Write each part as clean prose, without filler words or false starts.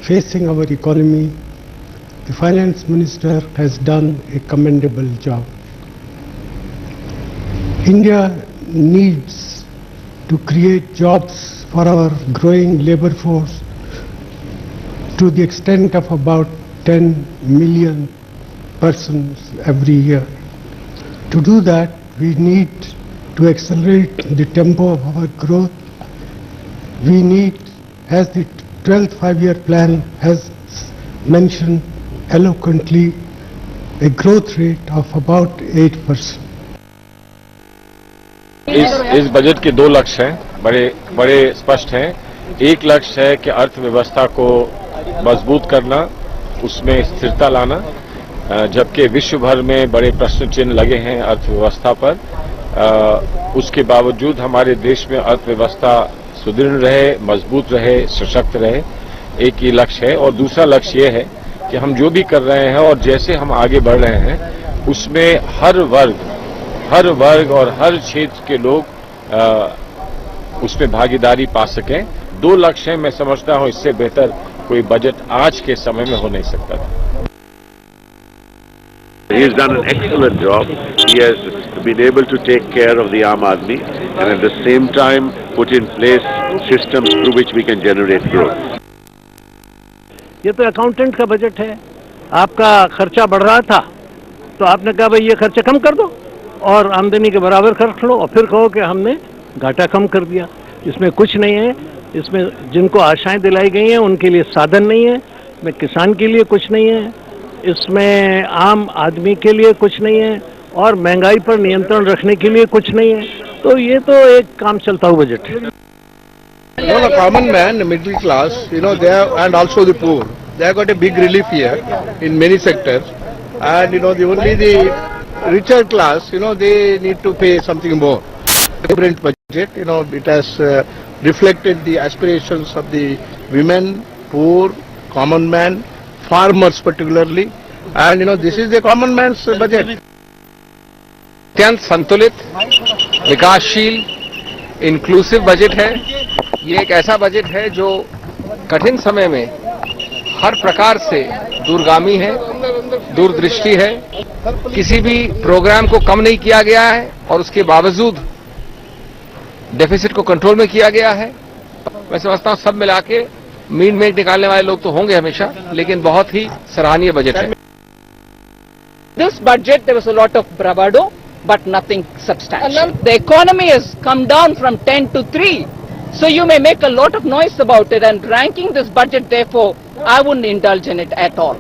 facing our economy, the Finance Minister has done a commendable job. India needs to create jobs for our growing labor force to the extent of about 10 million persons every year. To do that, we need to accelerate the tempo of our growth. We need, as the 12th five-year plan has mentioned eloquently, a growth rate of about 8%. इस budget के दो लक्ष्य हैं, बड़े स्पष्ट हैं। एक लक्ष्य है कि अर्थव्यवस्था को मजबूत करना, उसमें स्थिरता लाना, जबकि विश्व भर में बड़े प्रश्न चिन्ह लगे हैं अर्थव्यवस्था पर। उसके बावजूद हमारे देश में अर्थव्यवस्था सुदृढ़ रहे, मजबूत रहे, सशक्त रहे, एक ये लक्ष्य है। और दूसरा लक्ष्य ये है कि हम जो भी कर रहे हैं और जैसे हम आगे बढ़ रहे हैं उसमें हर वर्ग और हर क्षेत्र के लोग उसमें भागीदारी पा सकें। दो लक्ष्य हैं, मैं समझता हूं इससे बेहतर कोई बजट आज के समय में हो नहीं सकता था। He has done an excellent job. He has been able to take care of the Aam Aadmi and at the same time put in place systems through which we can generate growth. ये तो accountant का budget है। आपका खर्चा बढ़ रहा था तो आपने कहा भाई ये खर्चा कम कर दो और आमदनी के बराबर खर्च लो और फिर कहो कि हमने घाटा कम कर दिया। इसमें कुछ नहीं है। इसमें जिनको आशाएं दिलाई गई हैं उनके लिए साधन नहीं है। इसमें किसान के लिए कुछ नहीं है। इसमें आम आदमी के लिए कुछ नहीं है और महंगाई पर नियंत्रण रखने के लिए कुछ नहीं है। तो ये तो एक काम चलता हुआ बजट है। No, the common man, the middle class, they have, and also the poor, they have got a big relief here in many sectors. And only the richer class, they need to pay something more. Different budget, it has reflected the aspirations of the women, poor, common man, farmers particularly, and this is the common man's budget. अत्यंत संतुलित, विकासशील, inclusive budget है। ये एक ऐसा budget है जो कठिन समय में हर प्रकार से दूरगामी है, दूरदृष्टि है। किसी भी प्रोग्राम को कम नहीं किया गया है और उसके बावजूद डेफिसिट को कंट्रोल में किया गया है। मैं समझता हूं सब मिला के मीन में निकालने वाले लोग तो होंगे हमेशा, लेकिन बहुत ही सराहनीय बजट है। This budget there was a lot of bravado but nothing substantial. The economy has come down from 10 to 3. So you may make a lot of noise about it, and ranking this budget, therefore, I wouldn't indulge in it at all.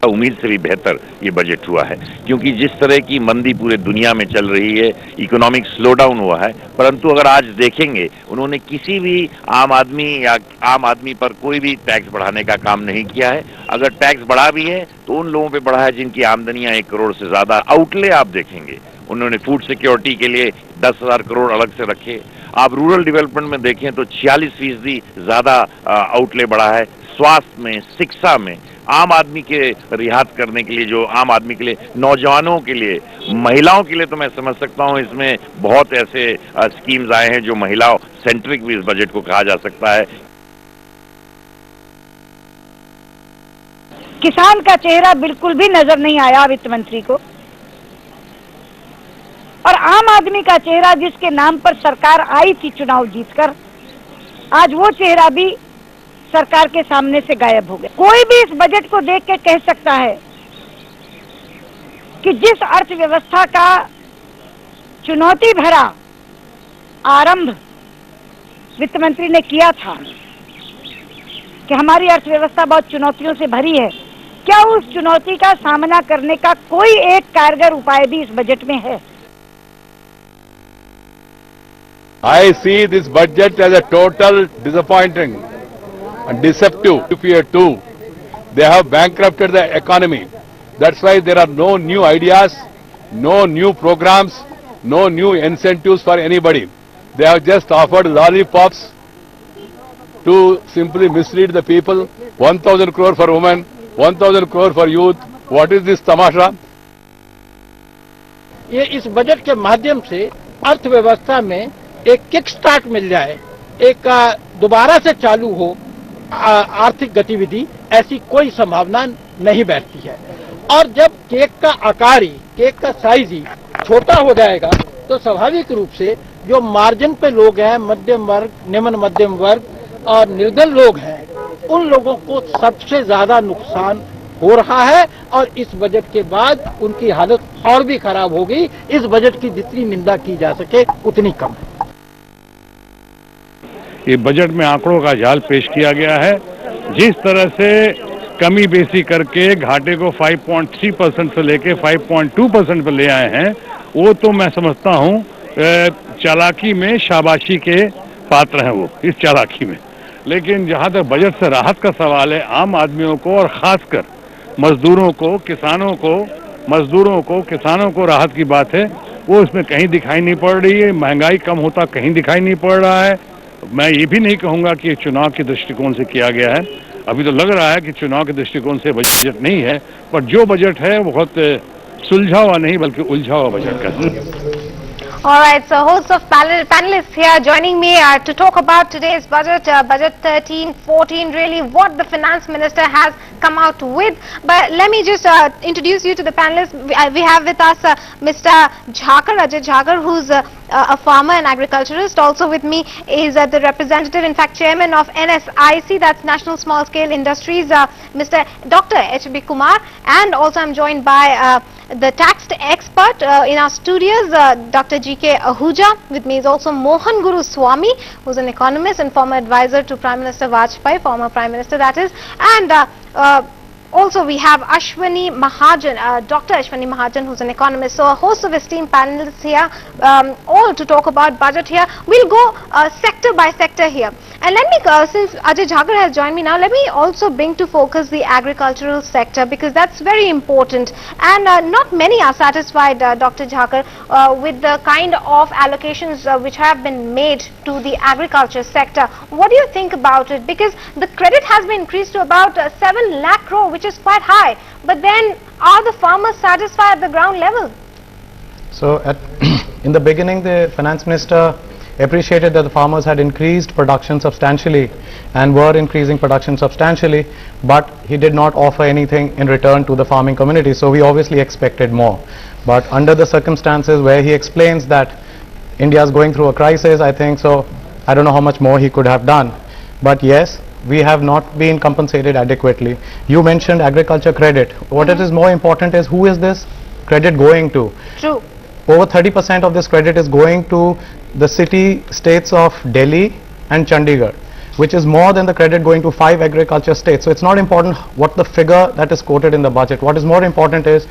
उम्मीद से भी बेहतर ये budget हुआ है, क्योंकि जिस तरह की मंदी पूरे दुनिया में चल रही है, इकोनॉमिक स्लो डाउन हुआ है, परंतु अगर आज देखेंगे उन्होंने किसी भी आम आदमी पर कोई भी टैक्स बढ़ाने का काम नहीं किया है। अगर टैक्स बढ़ा भी है तो उन लोगों पे बढ़ा है जिनकी आमदनियां 1 करोड़ से ज्यादा। आउटले आप देखेंगे, उन्होंने फूड सिक्योरिटी के लिए 10,000 करोड़ अलग से रखे। आप रूरल डेवलपमेंट में देखें तो 46% ज्यादा आउटले बढ़ा है। स्वास्थ्य में, शिक्षा में, आम आदमी के रियायत करने के लिए, जो आम आदमी के लिए, नौजवानों के लिए, महिलाओं के लिए, तो मैं समझ सकता हूं इसमें बहुत ऐसे स्कीम्स आए हैं जो महिला सेंट्रिक भी इस बजट को कहा जा सकता है। किसान का चेहरा बिल्कुल भी नजर नहीं आया वित्त मंत्री को, और आम आदमी का चेहरा जिसके नाम पर सरकार आई थी चुनाव जीतकर, आज वो चेहरा भी सरकार के सामने से गायब हो गया। कोई भी इस बजट को देख के कह सकता है कि जिस अर्थव्यवस्था का चुनौती भरा आरंभ वित्त मंत्री ने किया था कि हमारी अर्थव्यवस्था बहुत चुनौतियों से भरी है, क्या उस चुनौती का सामना करने का कोई एक कारगर उपाय भी इस बजट में है? I see this budget as a total disappointing and deceptive year too. They have bankrupted the economy. That's why there are no new ideas, no new programs, no new incentives for anybody. They have just offered lollipops to simply mislead the people. 1,000 crore for women, 1,000 crore for youth. What is this tamasha? ये इस budget के माध्यम से अर्थव्यवस्था में एक kick start मिल जाए, एक दोबारा से चालू हो, आर्थिक गतिविधि ऐसी कोई संभावना नहीं बैठती है। और जब केक का आकार ही, केक का साइज ही छोटा हो जाएगा तो स्वाभाविक रूप से जो मार्जिन पे लोग हैं, मध्यम वर्ग, निम्न मध्यम वर्ग और निर्धन लोग हैं, उन लोगों को सबसे ज्यादा नुकसान हो रहा है और इस बजट के बाद उनकी हालत और भी खराब होगी। इस बजट की जितनी निंदा की जा सके उतनी कम है। ये बजट में आंकड़ों का जाल पेश किया गया है। जिस तरह से कमी बेसी करके घाटे को 5.3% से लेके 5.2% पर ले आए हैं, वो तो मैं समझता हूँ चालाकी में शाबाशी के पात्र हैं वो, इस चालाकी में। लेकिन जहाँ तक बजट से राहत का सवाल है, आम आदमियों को और खासकर मजदूरों को, किसानों को राहत की बात है, वो इसमें कहीं दिखाई नहीं पड़ रही है। महंगाई कम होता कहीं दिखाई नहीं पड़ रहा है। मैं ये भी नहीं कहूँगा कि चुनाव के दृष्टिकोण से किया गया है। अभी तो लग रहा है कि चुनाव के दृष्टिकोण से बजट नहीं है, पर जो बजट है वो बहुत सुलझा हुआ नहीं बल्कि उलझा हुआ बजट का है। All right, so hosts of panelists here joining me to talk about today's budget, budget 13-14, really what the finance minister has come out with. But let me just introduce you to the panelists. We have with us Mr. Jhakar, Ajay Jhakar, who's a farmer and agriculturist. Also with me is the representative, in fact chairman of NSIC, that's National Small Scale Industries, Mr. Dr. H.B. Kumar, and also I'm joined by the tax expert in our studios, Dr. G.K. Ahuja. With me is also Mohan Guru Swami, who's an economist and former advisor to Prime Minister Vajpayee, former Prime Minister that is, and also we have Ashwani Mahajan, Dr. Ashwani Mahajan, who's an economist. So a host of esteemed panelists here, all to talk about budget here. We'll go sector by sector here. And let me, since Ajay Jhakar has joined me now, let me also bring to focus the agricultural sector, because that's very important. And not many are satisfied, Dr. Jhakar, with the kind of allocations which have been made to the agriculture sector. What do you think about it? Because the credit has been increased to about 7 lakh crore, which is quite high. But then, are the farmers satisfied at the ground level? So, in the beginning, the finance minister appreciated that the farmers had increased production substantially and were increasing production substantially, but he did not offer anything in return to the farming community. So we obviously expected more. But under the circumstances where he explains that India is going through a crisis, I think so, I don't know how much more he could have done. But yes, we have not been compensated adequately. You mentioned agriculture credit. What is more important is who is this credit going to? True. Over 30% of this credit is going to the city states of Delhi and Chandigarh, which is more than the credit going to 5 agriculture states. So it's not important what the figure that is quoted in the budget. What is more important is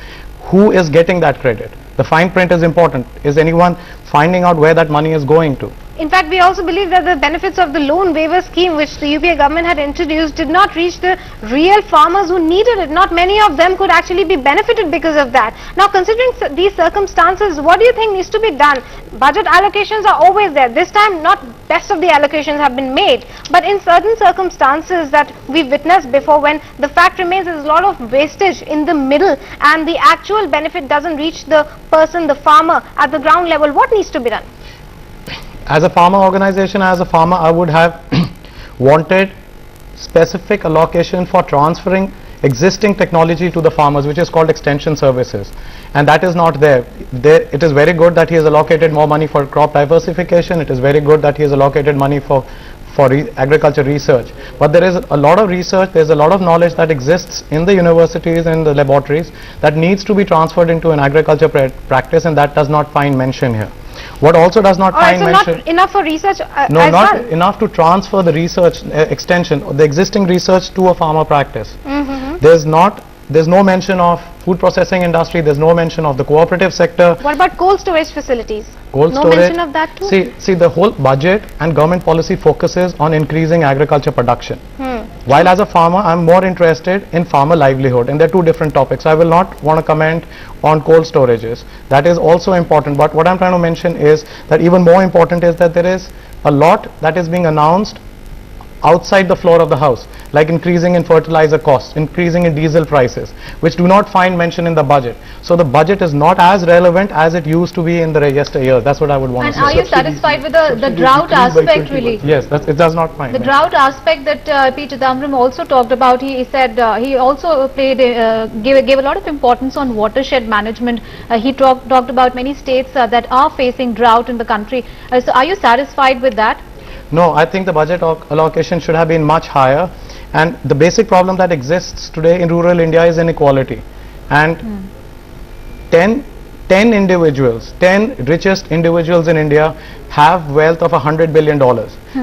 who is getting that credit. The fine print is important. Is anyone finding out where that money is going to? In fact, we also believe that the benefits of the loan waiver scheme which the UPA government had introduced did not reach the real farmers who needed it. Not many of them could actually be benefited because of that. Now, considering these circumstances, what do you think needs to be done? Budget allocations are always there. This time, not best of the allocations have been made. But in certain circumstances that we've witnessed before, when the fact remains there's a lot of wastage in the middle and the actual benefit doesn't reach the person, the farmer, at the ground level, what needs to be done? As a farmer organization, as a farmer, I would have wanted specific allocation for transferring existing technology to the farmers, which is called extension services, and that is not there. It is very good that he has allocated more money for crop diversification. It is very good that he has allocated money for agriculture research, but there is a lot of research, there is a lot of knowledge that exists in the universities and the laboratories that needs to be transferred into an agriculture practice, and that does not find mention here. What also does not find mention... Not enough for research no, not enough to transfer the research extension, the existing research to a farmer practice. There's no mention of food processing industry, there's no mention of the cooperative sector. What about cold storage facilities? Cold no storage, mention of that too? See, the whole budget and government policy focuses on increasing agriculture production. While as a farmer, I'm more interested in farmer livelihood, and they're two different topics. I will not want to comment on cold storages. That is also important, but what I'm trying to mention is that even more important is that there is a lot that is being announced outside the floor of the house, like increasing in fertilizer costs, increasing in diesel prices, which do not find mention in the budget. So the budget is not as relevant as it used to be in the yesteryear. That's what I would want to say. And are you satisfied with the drought aspect really? Yes, it does not find The mention. drought aspect that P. Chidambaram also talked about, he said he also gave a lot of importance on watershed management. He talked about many states that are facing drought in the country. So are you satisfied with that? No, I think the budget allocation should have been much higher, and the basic problem that exists today in rural India is inequality, and 10 individuals, 10 richest individuals in India have wealth of $100 billion,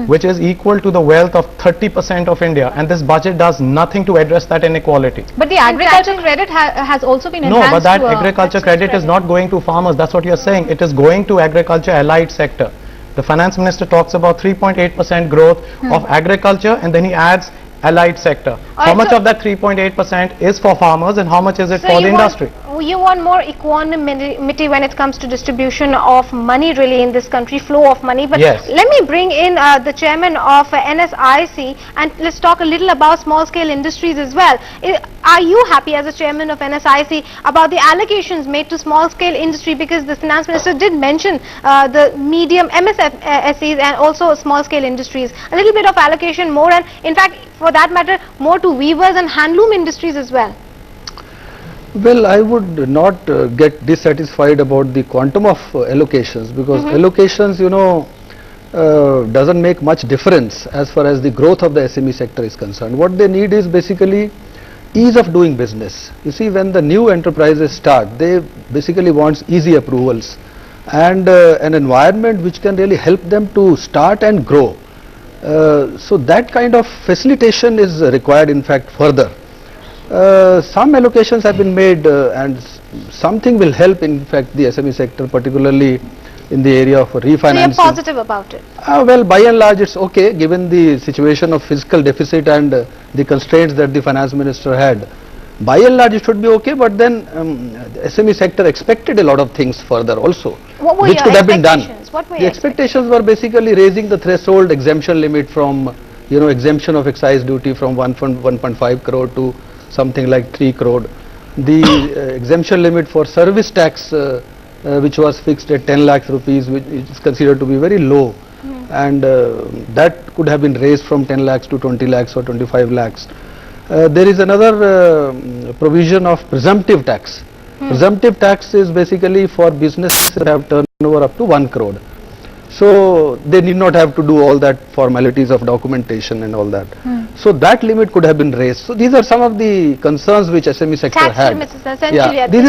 which is equal to the wealth of 30% of India, and this budget does nothing to address that inequality. But the agriculture credit has also been enhanced. No, but that agriculture credit is not going to farmers. That's what you're saying. It is going to agriculture allied sector. The finance minister talks about 3.8% growth of agriculture, and then he adds allied sector. How much of that 3.8% is for farmers and how much is it for the industry? You want more equanimity when it comes to distribution of money really in this country, flow of money. But yes, let me bring in the chairman of NSIC and let's talk a little about small scale industries as well. Are you happy as a chairman of NSIC about the allocations made to small scale industry, because the finance minister did mention the medium MSMEs and also small scale industries, a little bit of allocation more, and in fact for that matter more to weavers and handloom industries as well? Well, I would not get dissatisfied about the quantum of allocations, because allocations, you know, doesn't make much difference as far as the growth of the SME sector is concerned. What they need is basically ease of doing business. You see, when the new enterprises start, they basically want easy approvals and an environment which can really help them to start and grow. So that kind of facilitation is required, in fact, further. Some allocations have been made and something will help, in fact, the SME sector, particularly in the area of refinancing. So you're positive about it? Well, by and large it's okay, given the situation of fiscal deficit and the constraints that the finance minister had. By and large it should be okay, but then the SME sector expected a lot of things further also, which could have been done. What were the expectations were basically raising the threshold exemption limit from, you know, exemption of excise duty from 1.5 crore to something like 3 crore. The exemption limit for service tax, which was fixed at 10 lakhs rupees, which is considered to be very low, and that could have been raised from 10 lakhs to 20 lakhs or 25 lakhs. There is another provision of presumptive tax. Presumptive tax is basically for businesses that have turnover up to 1 crore. So they need not have to do all that formalities of documentation and all that. So that limit could have been raised. So these are some of the concerns which SME sector tax had. limits essentially. Yeah, this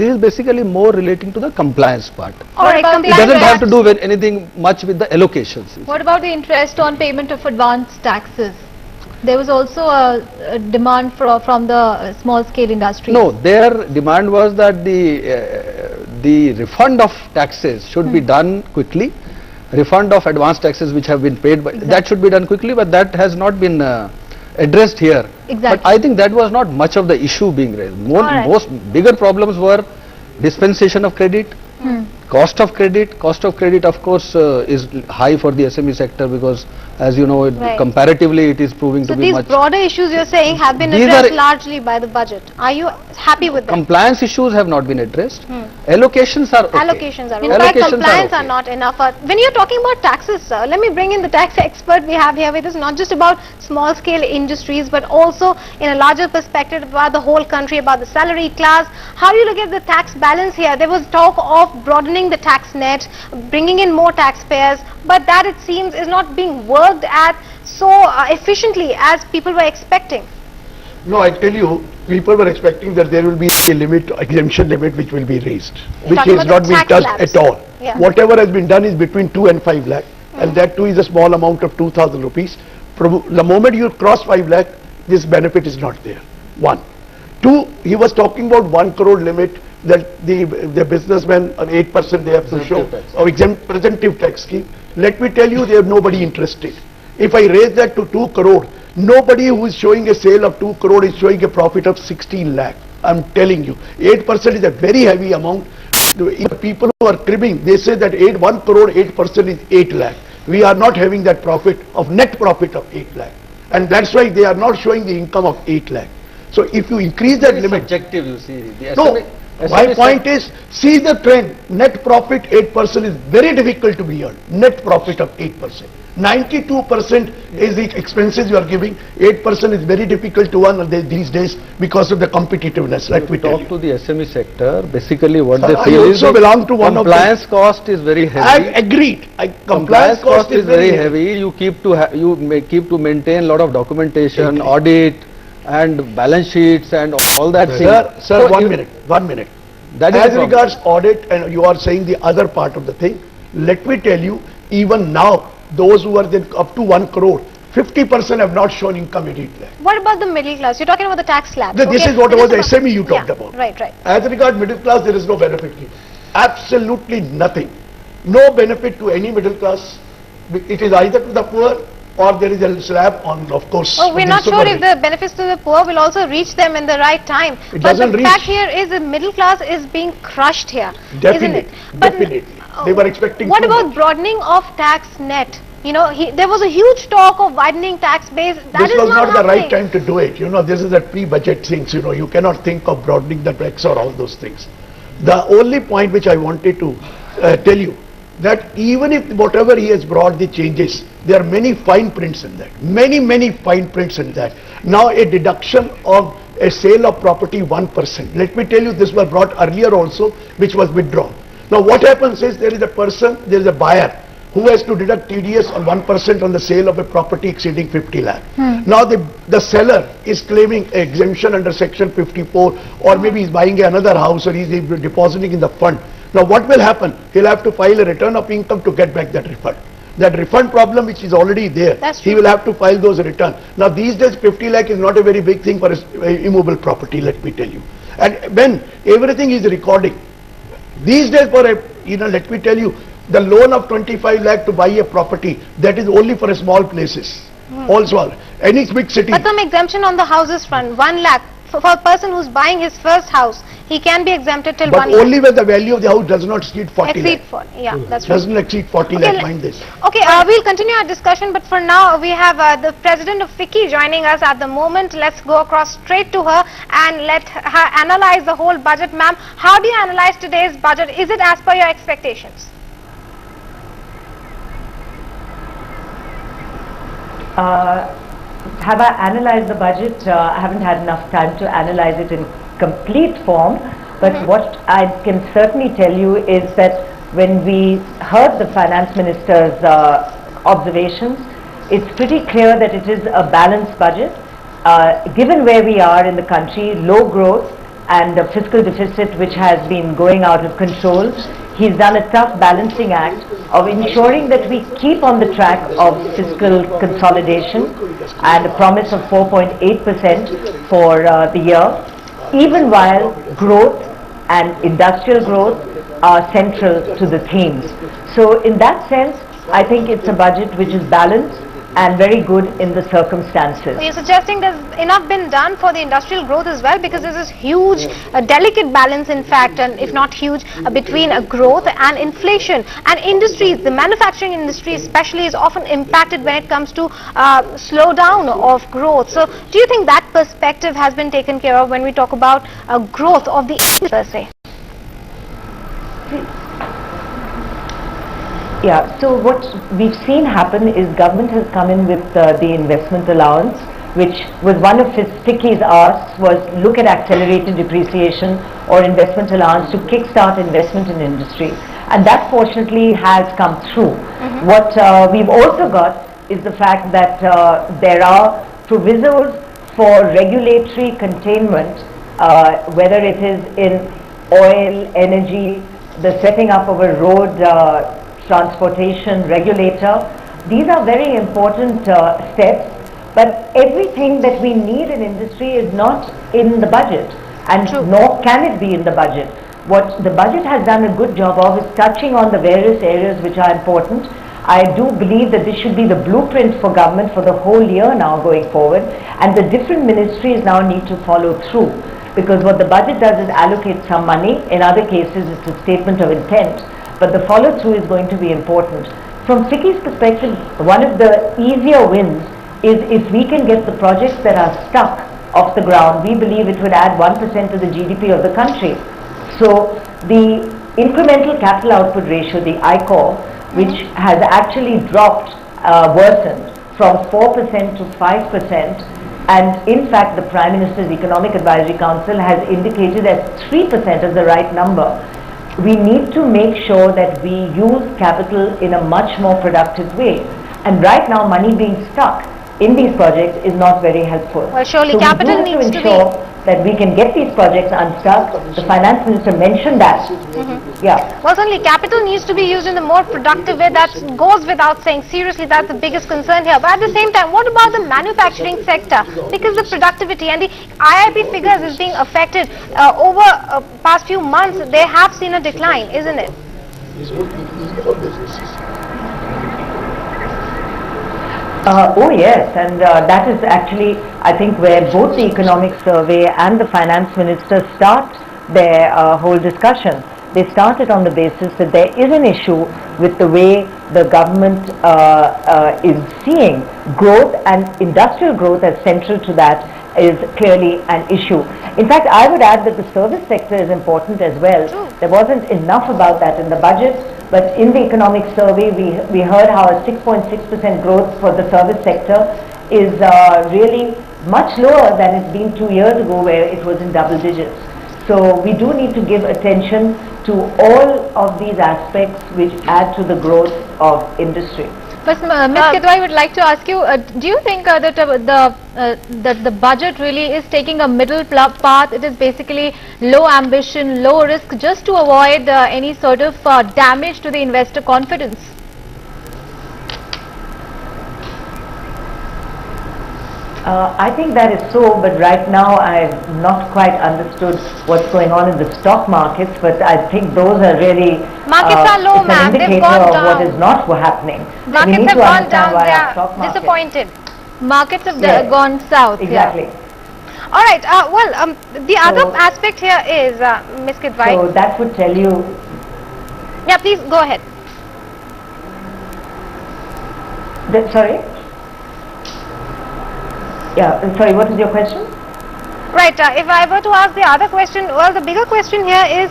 is basically more relating to the compliance part. It It doesn't have to do with anything much with the allocations. What about the interest on payment of advance taxes? There was also a demand from the small scale industry. No, their demand was that the refund of taxes should be done quickly. Refund of advance taxes which have been paid, that should be done quickly, but that has not been addressed here. Exactly. But I think that was not much of the issue being raised. Most bigger problems were dispensation of credit, cost of credit. Cost of credit, of course, is high for the SME sector, because as you know, comparatively it is proving to be much. So these broader issues you're saying have been addressed largely by the budget. Are you happy with them? Compliance issues have not been addressed. Allocations are okay. Allocations are okay. In fact, compliance are not enough. When you're talking about taxes, sir, let me bring in the tax expert we have here with us, not just about small scale industries, but also in a larger perspective about the whole country, about the salaried class. How do you look at the tax balance here? There was talk of broadening the tax net, bringing in more taxpayers, but that it seems is not being worked at so efficiently as people were expecting. No, I tell you, people were expecting that there will be a limit, exemption limit, which will be raised, which has not been touched at all. Whatever has been done is between 2 and 5 lakh, and that too is a small amount of 2,000 rupees. The moment you cross 5 lakh, this benefit is not there. 1. 2, he was talking about 1 crore limit, that the businessmen on 8% they have to show of exempt presumptive tax scheme. Let me tell you, they have nobody interested. If I raise that to 2 crore, nobody who is showing a sale of 2 crore is showing a profit of 16 lakh. I'm telling you, 8% is a very heavy amount. The people who are cribbing, they say that 1 crore 8% is 8 lakh. We are not having that profit of net profit of 8 lakh. And that's why they are not showing the income of 8 lakh. So if you increase that limit. Objective, you see. No, my point is, see the trend. Net profit 8% is very difficult to be earned. Net profit of 8%. 92% is the expenses you are giving. 8% is very difficult to earn these days because of the competitiveness. Let me talk to the SME sector. Basically, what they I feel is also belong to one of compliance cost is very heavy. I agreed. Compliance cost is very heavy. You keep to maintain a lot of documentation, audit, and balance sheets and all that. Sir, 1 minute. As regards audit, and you are saying the other part of the thing, let me tell you, even now, those who are then up to 1 crore, 50% have not shown income in 8 lakh. What about the middle class? You're talking about the tax slab. This is what was the SME you talked about. Right. As regards middle class, there is no benefit here. Absolutely nothing. No benefit to any middle class. It is either to the poor or there is a slab on, of course. Oh, we're not sure if the benefits to the poor will also reach them in the right time. But the fact here is the middle class is being crushed here, isn't it? Definitely. They were expecting. What about broadening of tax net? You know, there was a huge talk of widening tax base. This was not the right time to do it. You know, this is a pre-budget things. You know, you cannot think of broadening the tax or all those things. The only point which I wanted to tell you, that even if whatever he has brought the changes, there are many fine prints in that. Many fine prints in that. Now a deduction of a sale of property 1%. Let me tell you, this was brought earlier also, which was withdrawn. Now what happens is there is a buyer who has to deduct TDS on 1% on the sale of a property exceeding 50 lakh. Now the seller is claiming exemption under section 54, or maybe he's buying another house or he's depositing in the fund. Now what will happen? He'll have to file a return of income to get back that refund. That refund problem which is already there, he will have to file those returns. Now these days 50 lakh is not a very big thing for immobile property, let me tell you. And when everything is recording, these days for a, let me tell you, the loan of 25 lakh to buy a property, that is only for a small places. Also, any big city. But some exemption on the houses front, 1 lakh. For a person who's buying his first house, he can be exempted till 1 lakh. But only when the value of the house does not exceed 40 lakh. Exceed 40, yeah, that's right. Doesn't exceed 40 lakh, mind this. Okay, we'll continue our discussion, but for now we have the president of FICCI joining us at the moment. Let's go across straight to her and let her analyze the whole budget. Ma'am, how do you analyze today's budget? Is it as per your expectations? Have I analyzed the budget? I haven't had enough time to analyze it in complete form, but what I can certainly tell you is that when we heard the finance minister's observations, it's pretty clear that it is a balanced budget. Given where we are in the country, low growth and a fiscal deficit which has been going out of control, he's done a tough balancing act of ensuring that we keep on the track of fiscal consolidation and a promise of 4.8% for the year, even while growth and industrial growth are central to the themes. So in that sense, I think it's a budget which is balanced and very good in the circumstances. So you're suggesting there's enough been done for the industrial growth as well, because there's this huge, delicate balance in fact, and if not huge, between growth and inflation. And industries, the manufacturing industry especially, is often impacted when it comes to slowdown of growth. So do you think that perspective has been taken care of when we talk about growth of the industry per se? Yeah, so what we've seen happen is government has come in with the investment allowance, which was one of FICCI's asks, was look at accelerated depreciation or investment allowance to kickstart investment in industry. And that fortunately has come through. What we've also got is the fact that there are provisos for regulatory containment, whether it is in oil, energy, the setting up of a road transportation regulator. These are very important steps, but everything that we need in industry is not in the budget, and nor can it be in the budget. What the budget has done a good job of is touching on the various areas which are important. I do believe that this should be the blueprint for government for the whole year now going forward, and the different ministries now need to follow through, because what the budget does is allocate some money. In other cases it's a statement of intent, but the follow-through is going to be important. From FICCI's perspective, one of the easier wins is if we can get the projects that are stuck off the ground. We believe it would add 1% to the GDP of the country. So the incremental capital output ratio, the ICOR, which has actually dropped, worsened from 4% to 5%, and in fact the Prime Minister's Economic Advisory Council has indicated as 3% as the right number. We need to make sure that we use capital in a much more productive way. And right now, money being stuck in these projects is not very helpful. Well, surely so capital we do needs have to ensure that we can get these projects unstuck. The Finance Minister mentioned that. Yeah. Well, certainly capital needs to be used in a more productive way. That goes without saying. Seriously, that's the biggest concern here. But at the same time, what about the manufacturing sector? Because the productivity and the IIP figures is being affected over past few months. They have seen a decline, isn't it? Oh yes, and that is actually, I think, where both the Economic Survey and the Finance Minister start their whole discussion. They started on the basis that there is an issue with the way the government is seeing growth, and industrial growth as central to that is clearly an issue. In fact, I would add that the service sector is important as well. There wasn't enough about that in the budget. But in the economic survey, we heard how a 6.6% growth for the service sector is really much lower than it's been 2 years ago, where it was in double digits. So we do need to give attention to all of these aspects which add to the growth of industry. But Ms. Kedwa, I would like to ask you, do you think that the budget really is taking a middle path? It is basically low ambition, low risk, just to avoid any sort of damage to the investor confidence? I think that is so, but right now I've not quite understood what's going on in the stock markets, but I think those are really markets are low, ma'am. They've gone down. Of what is not happening. Markets have gone down. They are disappointed. Markets have gone south. Exactly. Yeah. All right. Well, the other aspect here is, Ms. Kedwa. So that would tell you. Yeah, please go ahead. Sorry. Yeah, sorry, what is your question? Right, if I were to ask the other question, well, the bigger question here is,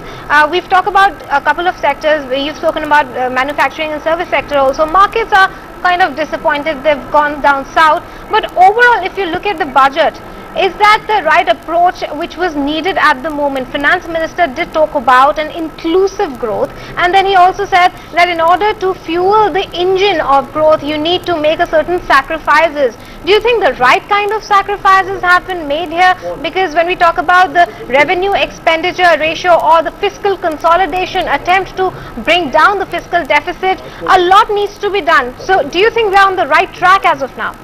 we've talked about a couple of sectors. You've spoken about manufacturing and service sector also. Markets are kind of disappointed. They've gone down south. But overall, if you look at the budget, is that the right approach which was needed at the moment? Finance Minister did talk about an inclusive growth, and then he also said that in order to fuel the engine of growth, you need to make a certain sacrifices. Do you think the right kind of sacrifices have been made here? Because when we talk about the revenue expenditure ratio or the fiscal consolidation attempt to bring down the fiscal deficit, a lot needs to be done. So do you think we are on the right track as of now?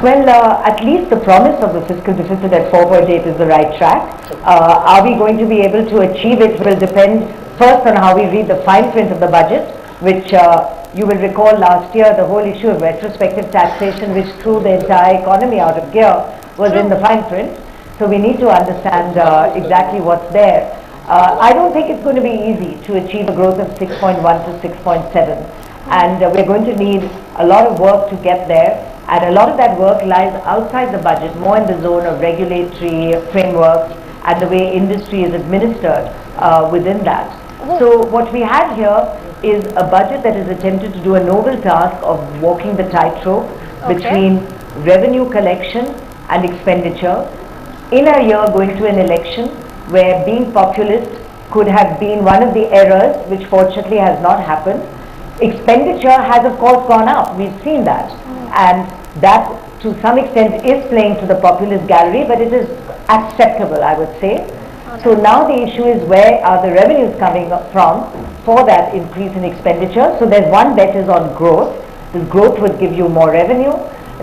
Well, at least the promise of the fiscal deficit at 4.8 is the right track. Are we going to be able to achieve it will depend first on how we read the fine print of the budget, which you will recall last year the whole issue of retrospective taxation, which threw the entire economy out of gear, was in the fine print. So we need to understand exactly what's there. I don't think it's going to be easy to achieve a growth of 6.1 to 6.7. And we're going to need a lot of work to get there. And a lot of that work lies outside the budget, more in the zone of regulatory frameworks and the way industry is administered within that. So what we have here is a budget that is attempted to do a noble task of walking the tightrope between revenue collection and expenditure in a year going to an election where being populist could have been one of the errors, which fortunately has not happened. Expenditure has of course gone up, we've seen that, and that to some extent is playing to the populist gallery, but it is acceptable, I would say. So now the issue is, where are the revenues coming from for that increase in expenditure? So there's one bet is on growth. This growth would give you more revenue.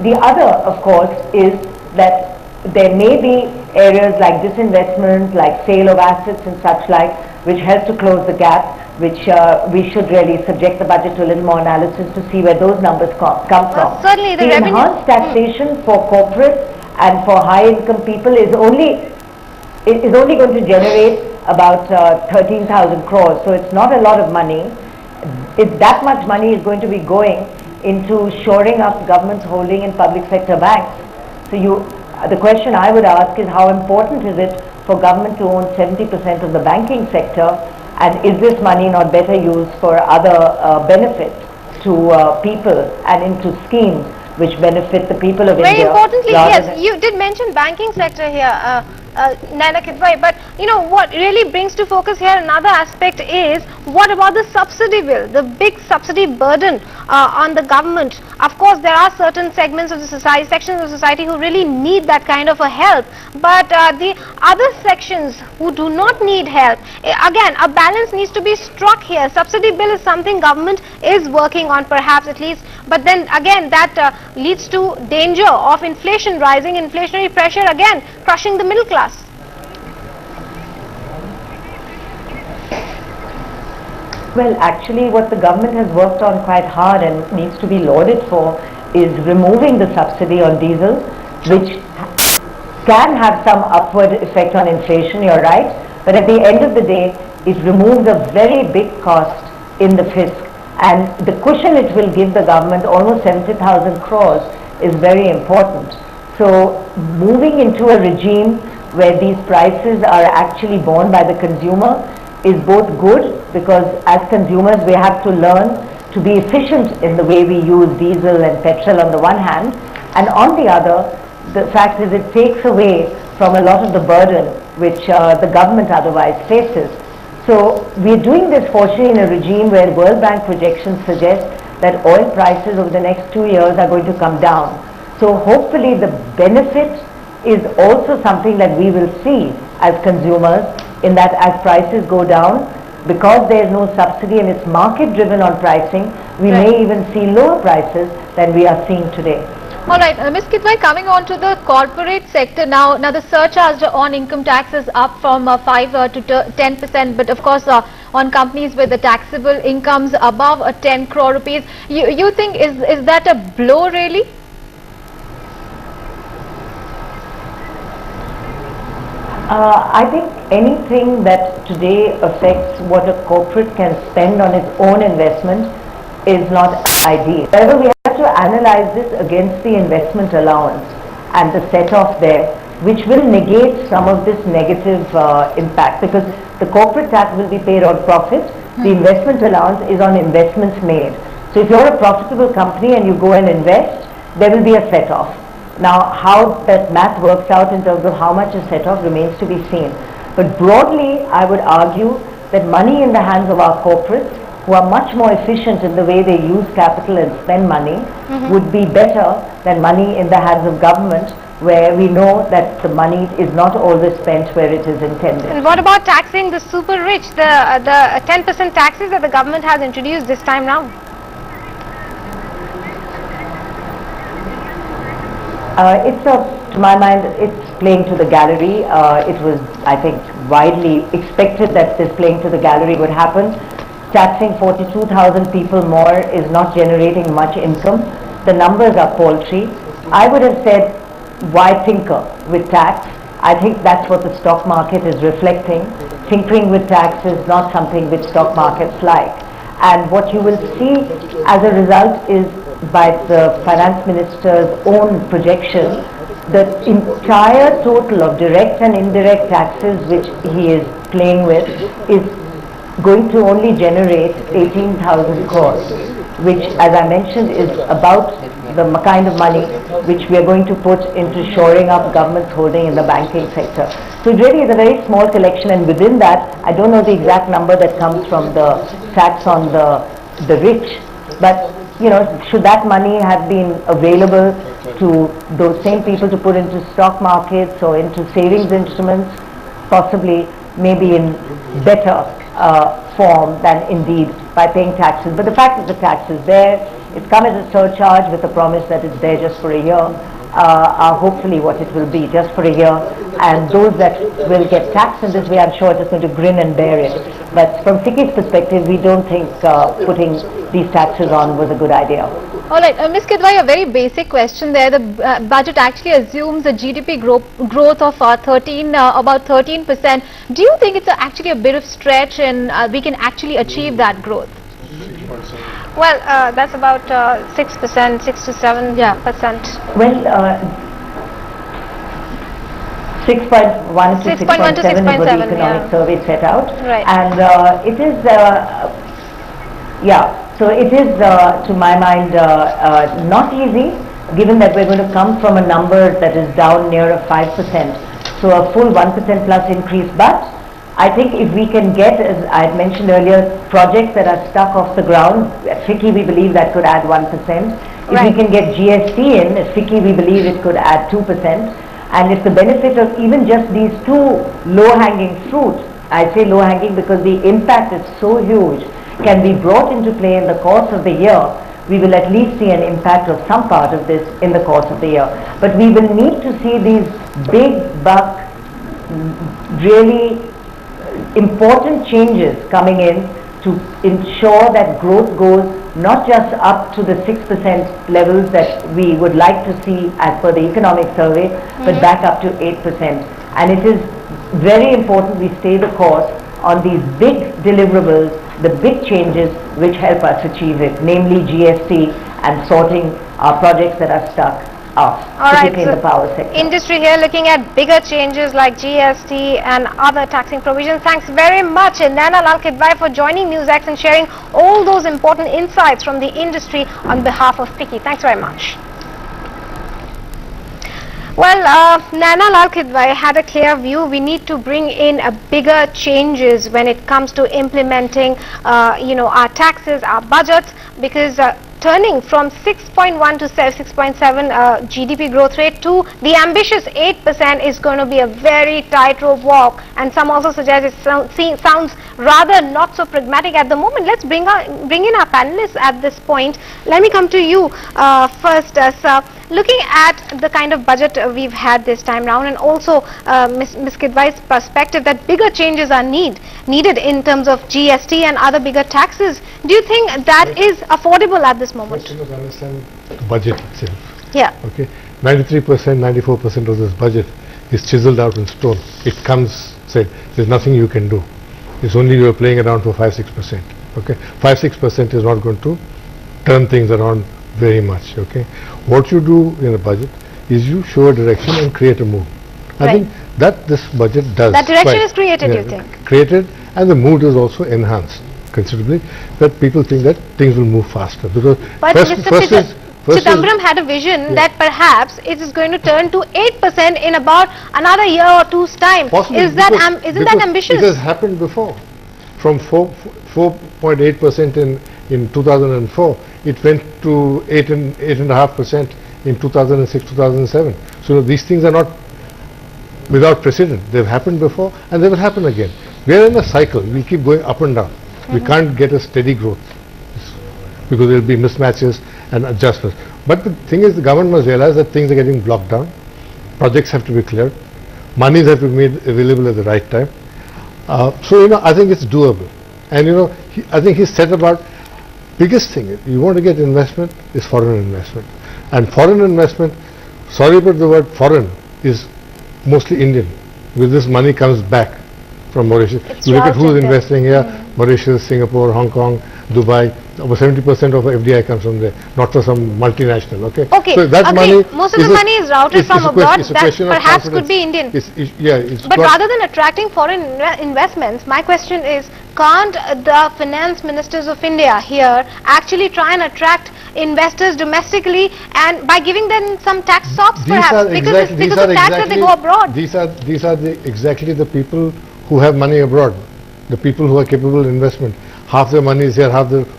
The other, of course, is that there may be areas like disinvestment, like sale of assets and such like, which help to close the gap, which we should really subject the budget to a little more analysis to see where those numbers come from. Certainly the enhanced taxation for corporates and for high income people is only going to generate about 13,000 crores. So it's not a lot of money. That much money is going to be going into shoring up government's holding in public sector banks. So the question I would ask is, how important is it for government to own 70% of the banking sector, and is this money not better used for other benefits to people and into schemes which benefit the people of India? Very importantly, yes, you did mention banking sector here, Naina Kidwai, but you know what really brings to focus here another aspect is, what about the subsidy bill, the big subsidy burden on the government? Of course, there are certain segments of the society, sections of society who really need that kind of a help, but the other sections who do not need help, again, a balance needs to be struck here. Subsidy bill is something government is working on, perhaps at least, but then again that leads to danger of inflation, rising inflationary pressure, again crushing the middle class. Well, actually what the government has worked on quite hard and needs to be lauded for is removing the subsidy on diesel, which can have some upward effect on inflation, you're right, but at the end of the day it removes a very big cost in the fisc, and the cushion it will give the government, almost 70,000 crores, is very important. So moving into a regime where these prices are actually borne by the consumer is both good, because as consumers we have to learn to be efficient in the way we use diesel and petrol on the one hand, and on the other, the fact is it takes away from a lot of the burden which the government otherwise faces. So we're doing this fortunately in a regime where World Bank projections suggest that oil prices over the next 2 years are going to come down. So hopefully the benefit is also something that we will see as consumers, in that as prices go down, because there is no subsidy and it's market driven on pricing, we may even see lower prices than we are seeing today. All right, Ms. Kidwai, coming on to the corporate sector now the surcharge on income tax is up from 5 to 10%, but of course on companies with the taxable incomes above 10 crore rupees. You think is that a blow really? I think anything that today affects what a corporate can spend on its own investment is not ideal. However, we have to analyze this against the investment allowance and the set-off there, which will negate some of this negative impact, because the corporate tax will be paid on profit, the investment allowance is on investments made. So if you're a profitable company and you go and invest, there will be a set-off. Now, how that math works out in terms of how much is set off remains to be seen. But broadly, I would argue that money in the hands of our corporates, who are much more efficient in the way they use capital and spend money, would be better than money in the hands of government, where we know that the money is not always spent where it is intended. And what about taxing the super rich, the 10% taxes that the government has introduced this time round? To my mind, it's playing to the gallery. It was, I think, widely expected that this playing to the gallery would happen. Taxing 42,000 people more is not generating much income. The numbers are paltry. I would have said, why tinker with tax? I think that's what the stock market is reflecting. Tinkering with tax is not something which stock markets like. And what you will see as a result is, by the finance minister's own projection, the entire total of direct and indirect taxes which he is playing with is going to only generate 18,000 crores, which, as I mentioned, is about the kind of money which we are going to put into shoring up government's holding in the banking sector. So it really is a very small collection, and within that, I don't know the exact number that comes from the tax on the rich, but you know, should that money have been available to those same people to put into stock markets or into savings instruments, possibly, maybe in better form than indeed by paying taxes. But the fact that the tax is there, it's come as a surcharge with the promise that it's there just for a year. are hopefully what it will be just for a year, and those that will get taxed in this way, I'm sure it is going to grin and bear it. But from FICCI's perspective, we don't think putting these taxes on was a good idea. All right, Ms. Kidwai, a very basic question there. The budget actually assumes a GDP growth of about 13%. Do you think it's actually a bit of stretch and we can actually achieve that growth? Well, that's about 6%, 6 to 7%. Well, 6.1 to 6.7 is what the economic survey set out. Right. And it is, so it is, to my mind, not easy, given that we're going to come from a number that is down near 5%. So a full 1% plus increase. But I think if we can get, as I had mentioned earlier, projects that are stuck off the ground, at FICCI we believe that could add 1%. If we can get GST in, at FICCI we believe it could add 2%. And if the benefit of even just these two low-hanging fruit, I say low-hanging because the impact is so huge, can be brought into play in the course of the year, we will at least see an impact of some part of this in the course of the year. But we will need to see these big buck, really important changes coming in to ensure that growth goes not just up to the 6% levels that we would like to see as per the economic survey, but back up to 8%. And it is very important we stay the course on these big deliverables, the big changes which help us achieve it, namely GST and sorting our projects that are stuck off, particularly in the power sector. Industry here looking at bigger changes like GST and other taxing provisions. Thanks very much, Naina Lal Kidwai, for joining Newsx and sharing all those important insights from the industry on behalf of FICCI. Thanks very much. Well, Naina Lal Kidwai had a clear view. We need to bring in bigger changes when it comes to implementing, our taxes, our budgets, because turning from 6.1 to 6.7 GDP growth rate to the ambitious 8% is going to be a very tightrope walk, and some also suggest it sounds rather not so pragmatic at the moment. Let's bring in our panelists at this point. Let me come to you first, sir. Looking at the kind of budget we've had this time round, and also Ms. Kidwai's perspective that bigger changes are needed in terms of GST and other bigger taxes, do you think that is affordable at this moment? First, you must understand the budget itself. Yeah. Okay. 93%, 94% of this budget is chiseled out in stone. It comes said. There's nothing you can do. It's only you're playing around for 5-6%. Okay. 5-6% is not going to turn things around very much. Okay. What you do in a budget is you show a direction and create a mood. I think that this budget does. That direction is created, you think? Created, and the mood is also enhanced considerably, that people think that things will move faster. Because but Mr. Chidambaram had a vision that perhaps it is going to turn to 8% in about another year or two's time. Possibly, isn't that ambitious? It has happened before. From 4.8% in 2004, it went to 8.5% in 2006-2007. So these things are not without precedent. They've happened before and they will happen again. We are in a cycle. We keep going up and down. We can't get a steady growth because there will be mismatches and adjustments. But the thing is, the government must realize that things are getting blocked down. Projects have to be cleared. Monies have to be made available at the right time. So, I think it's doable. And, I think he's said about biggest thing, you want to get investment, is foreign investment. And foreign investment, sorry but the word foreign is mostly Indian, because this money comes back from Mauritius. You look at who's investing here, Mauritius, Singapore, Hong Kong, Dubai, over 70% of FDI comes from there, not for some multinational, okay? So that money, most of the money is routed from abroad, that perhaps could be Indian. But rather than attracting foreign investments, my question is, can't the finance ministers of India here actually try and attract investors domestically, and by giving them some tax stops perhaps, because of tax that they go abroad? These are exactly the people who have money abroad, the people who are capable of investment. Half their money is here,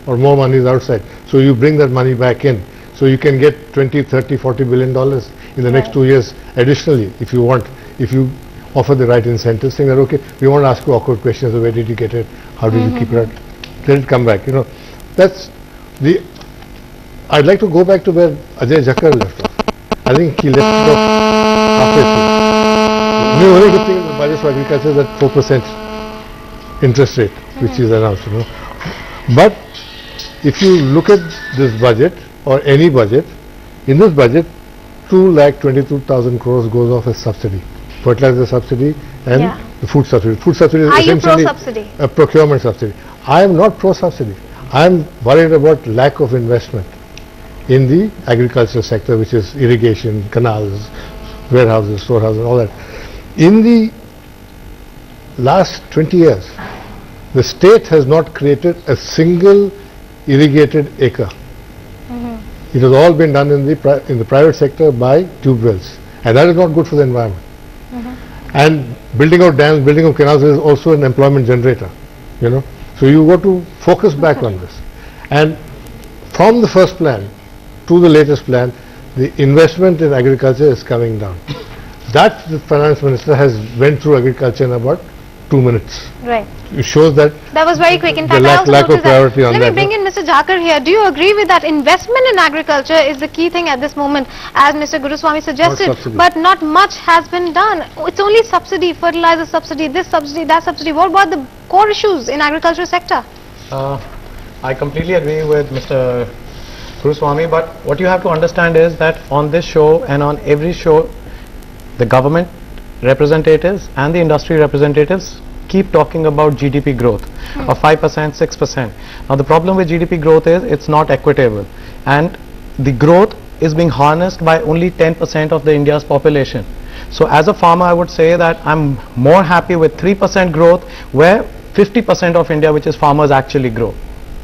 or more money is outside. So you bring that money back in. So you can get 20, 30, 40 billion dollars in the next 2 years additionally, if you want, if you offer the right incentives, saying that, okay, we won't ask you awkward questions of where did you get it, how did you keep it, let it come back. That's the, I'd like to go back to where Ajay Jakkar left off. I think he left it off halfway through. The only good thing in the budget for agriculture is that 4% interest rate, which is announced, But if you look at this budget or any budget, in this budget, 2,22,000 crores goes off as subsidy, fertilizer subsidy and the food subsidy. Food subsidy is essentially a procurement subsidy. I am not pro-subsidy. I am worried about lack of investment in the agricultural sector, which is irrigation, canals, warehouses, storehouses, all that. In the last 20 years, the state has not created a single irrigated acre. It has all been done in the private sector by tube wells, and that is not good for the environment. And building of dams, building of canals is also an employment generator, So you got to focus back on this. And from the first plan to the latest plan, the investment in agriculture is coming down. That the finance minister has went through agriculture in about 2 minutes. Right. It shows that that was very quick. In fact, I also lack of priority on that. Let me bring in Mr. Jakar here. Do you agree with that? Investment in agriculture is the key thing at this moment, as Mr. Guruswamy suggested, but not much has been done. It's only subsidy, fertilizer subsidy, this subsidy, that subsidy. What about the core issues in agriculture sector? I completely agree with Mr. Guruswamy, but what you have to understand is that on this show and on every show, the government representatives and the industry representatives keep talking about GDP growth of 5%, 6%. Now the problem with GDP growth is it's not equitable, and the growth is being harnessed by only 10% of the India's population. So as a farmer, I would say that I'm more happy with 3% growth where 50% of India, which is farmers, actually grow.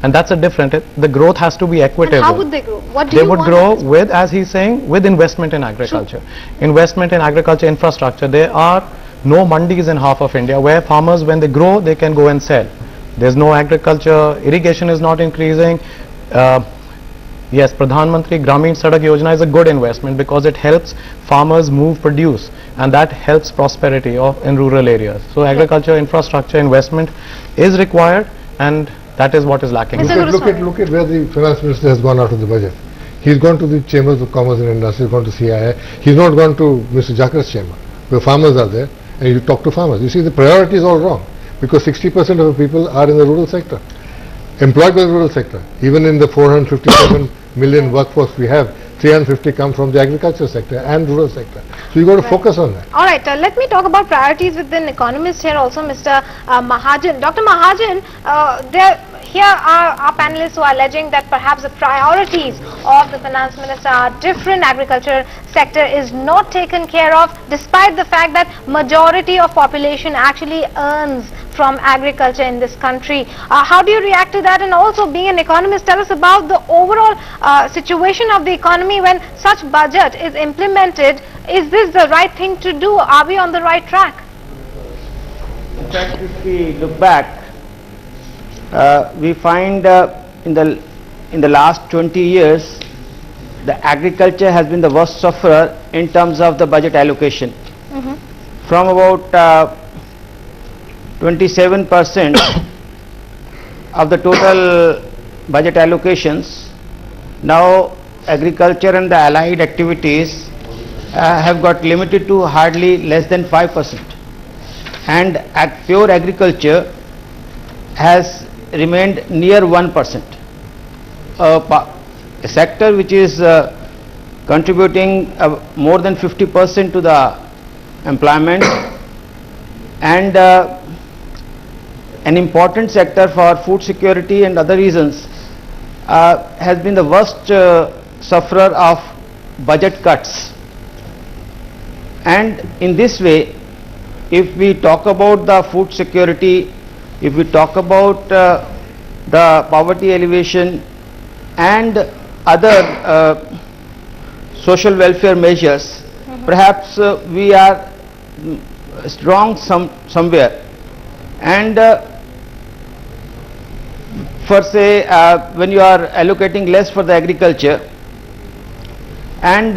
And that's a different, the growth has to be equitable. And how would they grow? What do they you would want grow with, as he's saying, with investment in agriculture. True. Investment in agriculture infrastructure. There are no mandis in half of India where farmers, when they grow, they can go and sell. There's no agriculture, irrigation is not increasing. Yes, Pradhan Mantri Gramin Sadak Yojana is a good investment because it helps farmers move produce, and that helps prosperity in rural areas. So agriculture infrastructure investment is required, and that is what is lacking. Look at where the finance minister has gone out of the budget. He's gone to the Chambers of Commerce and Industry, he's gone to CII, he's not gone to Mr. Jakar's chamber, where farmers are there, and you talk to farmers. You see, the priority is all wrong, because 60% of the people are in the rural sector, employed by the rural sector. Even in the 457 million workforce we have, 350 come from the agriculture sector and rural sector. So you got to focus on that. All right, let me talk about priorities with an economist here also, Mr. Mahajan. Dr. Mahajan, here are our panelists who are alleging that perhaps the priorities of the finance minister are different. Agriculture sector is not taken care of, despite the fact that majority of population actually earns from agriculture in this country. How do you react to that? And also, being an economist, tell us about the overall situation of the economy when such budget is implemented. Is this the right thing to do? Are we on the right track? In fact, if we look back, we find in the last 20 years, the agriculture has been the worst sufferer in terms of the budget allocation. From about 27% of the total budget allocations, now agriculture and the allied activities have got limited to hardly less than 5%, and pure agriculture has remained near 1%. A sector which is contributing more than 50% to the employment, and an important sector for food security and other reasons, has been the worst sufferer of budget cuts. And in this way, if we talk about the food security, if we talk about the poverty alleviation and other social welfare measures, perhaps we are strong somewhere. And for say when you are allocating less for the agriculture, and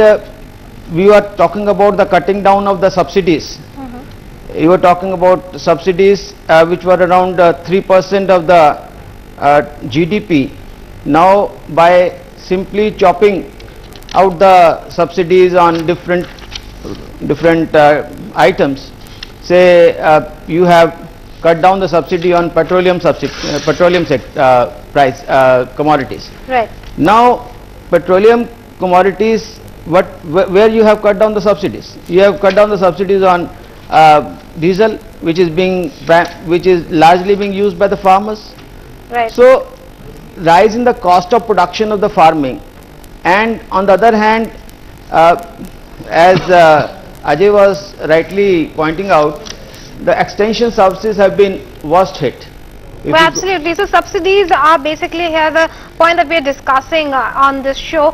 we are talking about the cutting down of the subsidies. You were talking about subsidies which were around 3% of the GDP. Now by simply chopping out the subsidies on different items. Say you have cut down the subsidy on petroleum commodities. Right. Now petroleum commodities, where you have cut down the subsidies? You have cut down the subsidies on diesel, which is largely being used by the farmers. Right. So rise in the cost of production of the farming, and on the other hand, as Ajay was rightly pointing out, the extension subsidies have been worst hit. Well, absolutely. So subsidies are basically here the point that we are discussing on this show.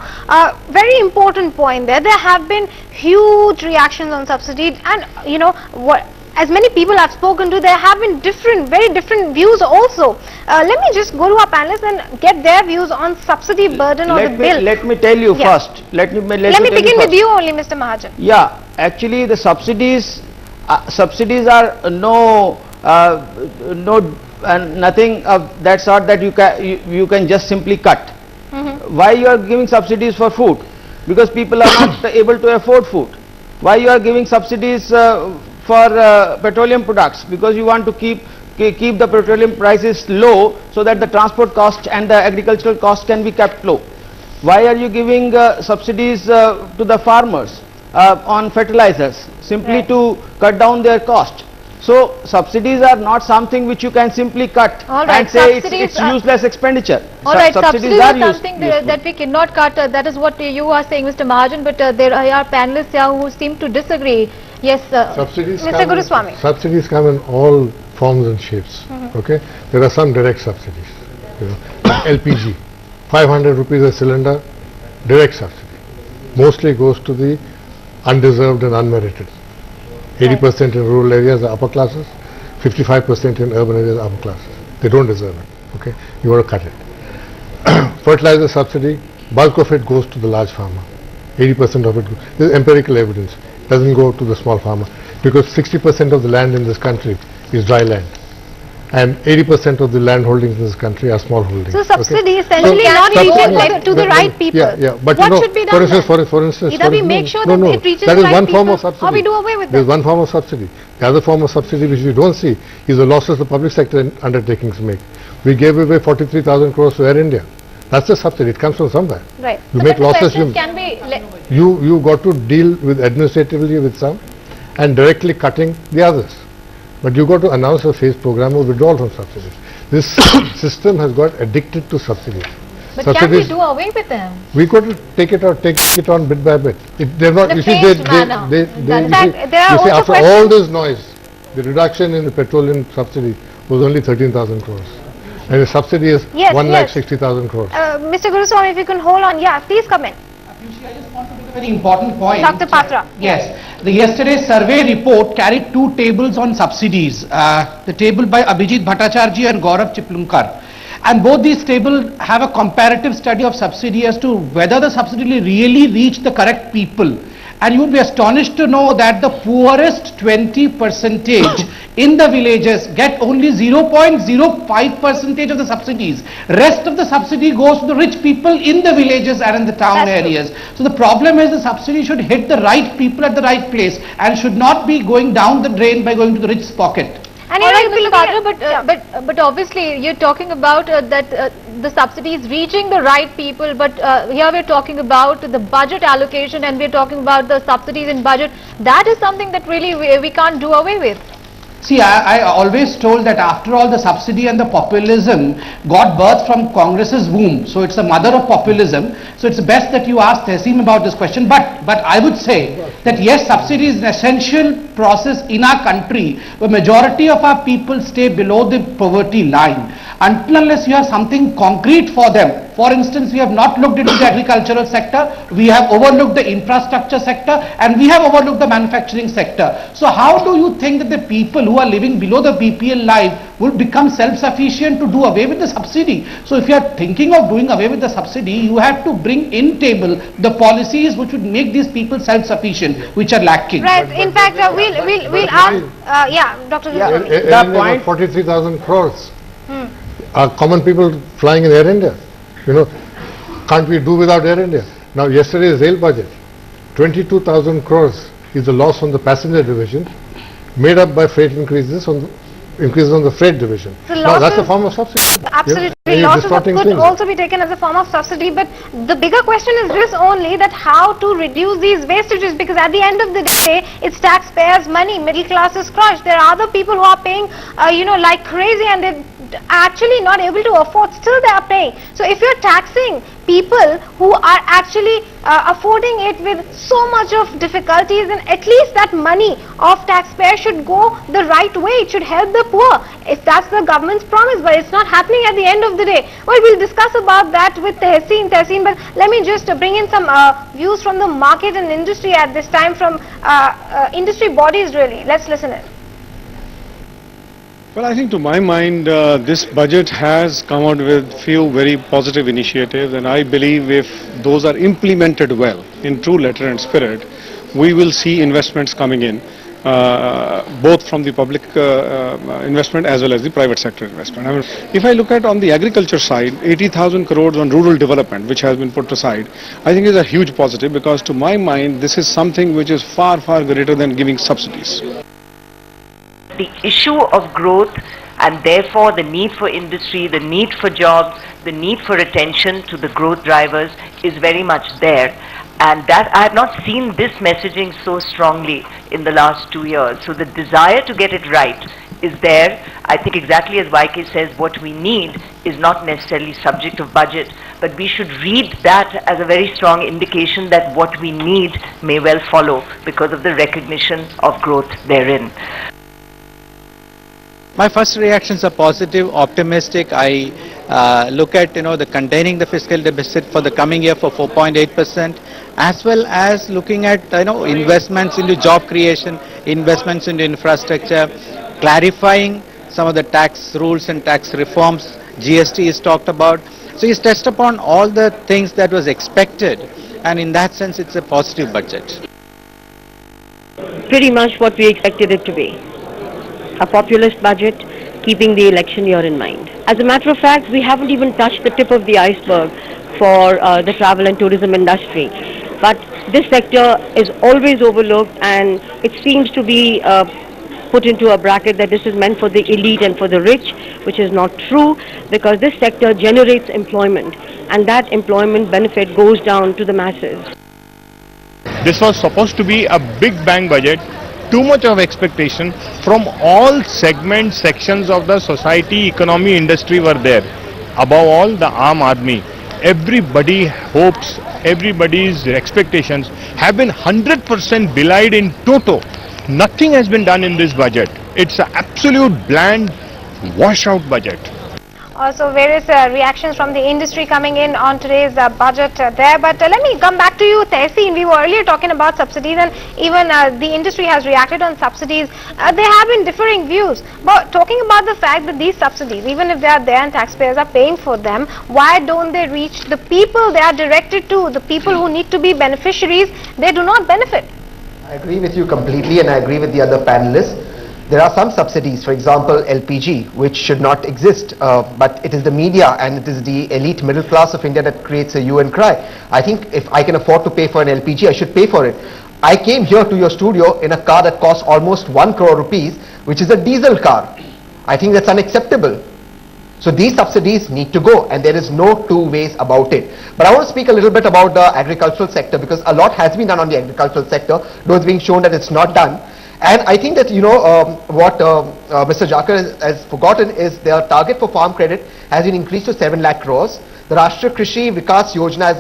Very important point there. There have been huge reactions on subsidies, and you know what? As many people I've spoken to, there have been very different views also. Let me just go to our panelists and get their views on subsidy burden or the bill. Let me tell you first. Let me begin with you only, Mr. Mahajan. Yeah, actually the subsidies are nothing of that sort that you can just simply cut. Why you are giving subsidies for food? Because people are not able to afford food. Why you are giving subsidies for petroleum products? Because you want to keep the petroleum prices low, so that the transport cost and the agricultural cost can be kept low. Why are you giving subsidies to the farmers on fertilizers? Simply to cut down their cost. So subsidies are not something which you can simply cut and say it's useless expenditure. All right, subsidies are something that we cannot cut. That is what you are saying, Mr. Mahajan, but there are panelists here who seem to disagree. Yes, Mr. Guruswamy. Subsidies come in all forms and shapes. Okay, there are some direct subsidies. You know, LPG, 500 rupees a cylinder, direct subsidy. Mostly goes to the undeserved and unmerited. 80% in rural areas are upper classes, 55% in urban areas are upper classes. They don't deserve it. Okay, you want to cut it. Fertilizer subsidy, bulk of it goes to the large farmer. 80% of it, there is empirical evidence, doesn't go to the small farmer, because 60% of the land in this country is dry land, and 80% of the land holdings in this country are small holdings. So subsidy essentially not reaching to the right people. Yeah, but what you know, should be done? For instance, either we make sure that it reaches that the is right one people, form of subsidy. or we do away with There is them. one form of subsidy. The other form of subsidy which we don't see is the losses the public sector undertakings make. We gave away 43,000 crores to Air India. That's the subsidy. It comes from somewhere. Right. You make losses. You got to deal with administratively with some, and directly cutting the others. But you got to announce a phased program of withdrawal from subsidies. This system has got addicted to subsidies. But can we do away with them? We got to take it on bit by bit. They're not. You see, after all this noise, the reduction in the petroleum subsidy was only 13,000 crores, and the subsidy is 1,60,000 crores. Mr. Guruswamy, if you can hold on, please come in. A very important point. Dr. Patra. Yes. The yesterday's survey report carried two tables on subsidies. The table by Abhijit Bhattacharjee and Gaurav Chiplunkar. And both these tables have a comparative study of subsidy as to whether the subsidy really reached the correct people. And you would be astonished to know that the poorest 20% in the villages get only 0.05% of the subsidies. Rest of the subsidy goes to the rich people in the villages and in the town areas. So the problem is the subsidy should hit the right people at the right place and should not be going down the drain by going to the rich pocket. And Mr. Patra, but obviously you're talking about that the subsidies reaching the right people, but here we're talking about the budget allocation, and we're talking about the subsidies in budget. That is something that really we can't do away with. See, I always told that after all the subsidy and the populism got birth from Congress's womb. So it's the mother of populism. So it's best that you ask Tehseem about this question. But I would say that yes, subsidy is an essential process in our country where majority of our people stay below the poverty line. Until unless you have something concrete for them. For instance, we have not looked into the agricultural sector, we have overlooked the infrastructure sector, and we have overlooked the manufacturing sector. So how do you think that the people who are living below the BPL line will become self-sufficient to do away with the subsidy? So if you are thinking of doing away with the subsidy, you have to bring in table the policies which would make these people self-sufficient, which are lacking. Right. In fact, we'll ask. Dr. Air India 43,000 crores. Are common people flying in Air India? You know, can't we do without Air India? Now yesterday's rail budget, 22,000 crores is the loss on the passenger division, made up by freight increases on the freight division. Now that's a form of subsidy. Absolutely, Yeah, losses distorting could things. also be taken as a form of subsidy, but the bigger question is this only, that how to reduce these wastages, because at the end of the day, it's taxpayers' money, middle class is crushed. There are other people who are paying, like crazy, and they're actually not able to afford, still they are paying. So if you're taxing people who are actually affording it with so much of difficulties, then at least that money of taxpayers should go the right way. It should help the poor, if that's the government's promise, but it's not happening at the end of the day. Well, we'll discuss about that with Tehseen, but let me just bring in some views from the market and industry at this time, from industry bodies really. Let's listen in. Well, I think to my mind, this budget has come out with few very positive initiatives, and I believe if those are implemented well in true letter and spirit, we will see investments coming in, both from the public investment as well as the private sector investment. I mean, if I look at on the agriculture side, 80,000 crores on rural development, which has been put aside, I think is a huge positive, because to my mind, this is something which is far, far greater than giving subsidies. The issue of growth, and therefore the need for industry, the need for jobs, the need for attention to the growth drivers is very much there. And that I have not seen this messaging so strongly in the last 2 years. So the desire to get it right is there. I think exactly as YK says, what we need is not necessarily subject of budget, but we should read that as a very strong indication that what we need may well follow because of the recognition of growth therein. My first reactions are positive, optimistic. I look at the containing the fiscal deficit for the coming year for 4.8%, as well as looking at investments into job creation, investments into infrastructure, clarifying some of the tax rules and tax reforms. GST is talked about. So he's touched upon all the things that was expected, and in that sense it's a positive budget. Pretty much what we expected it to be. A populist budget, keeping the election year in mind. As a matter of fact, we haven't even touched the tip of the iceberg for the travel and tourism industry. But this sector is always overlooked, and it seems to be put into a bracket that this is meant for the elite and for the rich, which is not true, because this sector generates employment, and that employment benefit goes down to the masses. This was supposed to be a big bang budget. Too much of expectation from all segments, sections of the society, economy, industry were there. Above all, the Aam Aadmi. Everybody hopes, everybody's expectations have been 100% belied in toto. Nothing has been done in this budget. It's an absolute bland, washout budget. Also various reactions from the industry coming in on today's budget there. But let me come back to you, Tehseen. We were earlier talking about subsidies, and even the industry has reacted on subsidies. There have been differing views. But talking about the fact that these subsidies, even if they are there and taxpayers are paying for them, why don't they reach the people they are directed to? The people who need to be beneficiaries, they do not benefit. I agree with you completely, and I agree with the other panelists. There are some subsidies, for example LPG, which should not exist, but it is the media and it is the elite middle class of India that creates a hue and cry. I think if I can afford to pay for an LPG, I should pay for it. I came here to your studio in a car that costs almost 1 crore rupees, which is a diesel car. I think that's unacceptable. So these subsidies need to go, and there is no two ways about it. But I want to speak a little bit about the agricultural sector, because a lot has been done on the agricultural sector, though it's being shown that it's not done. And I think that what Mr. Jakar has forgotten is their target for farm credit has been increased to 7 lakh crores. The Rashtriya Krishi Vikas Yojana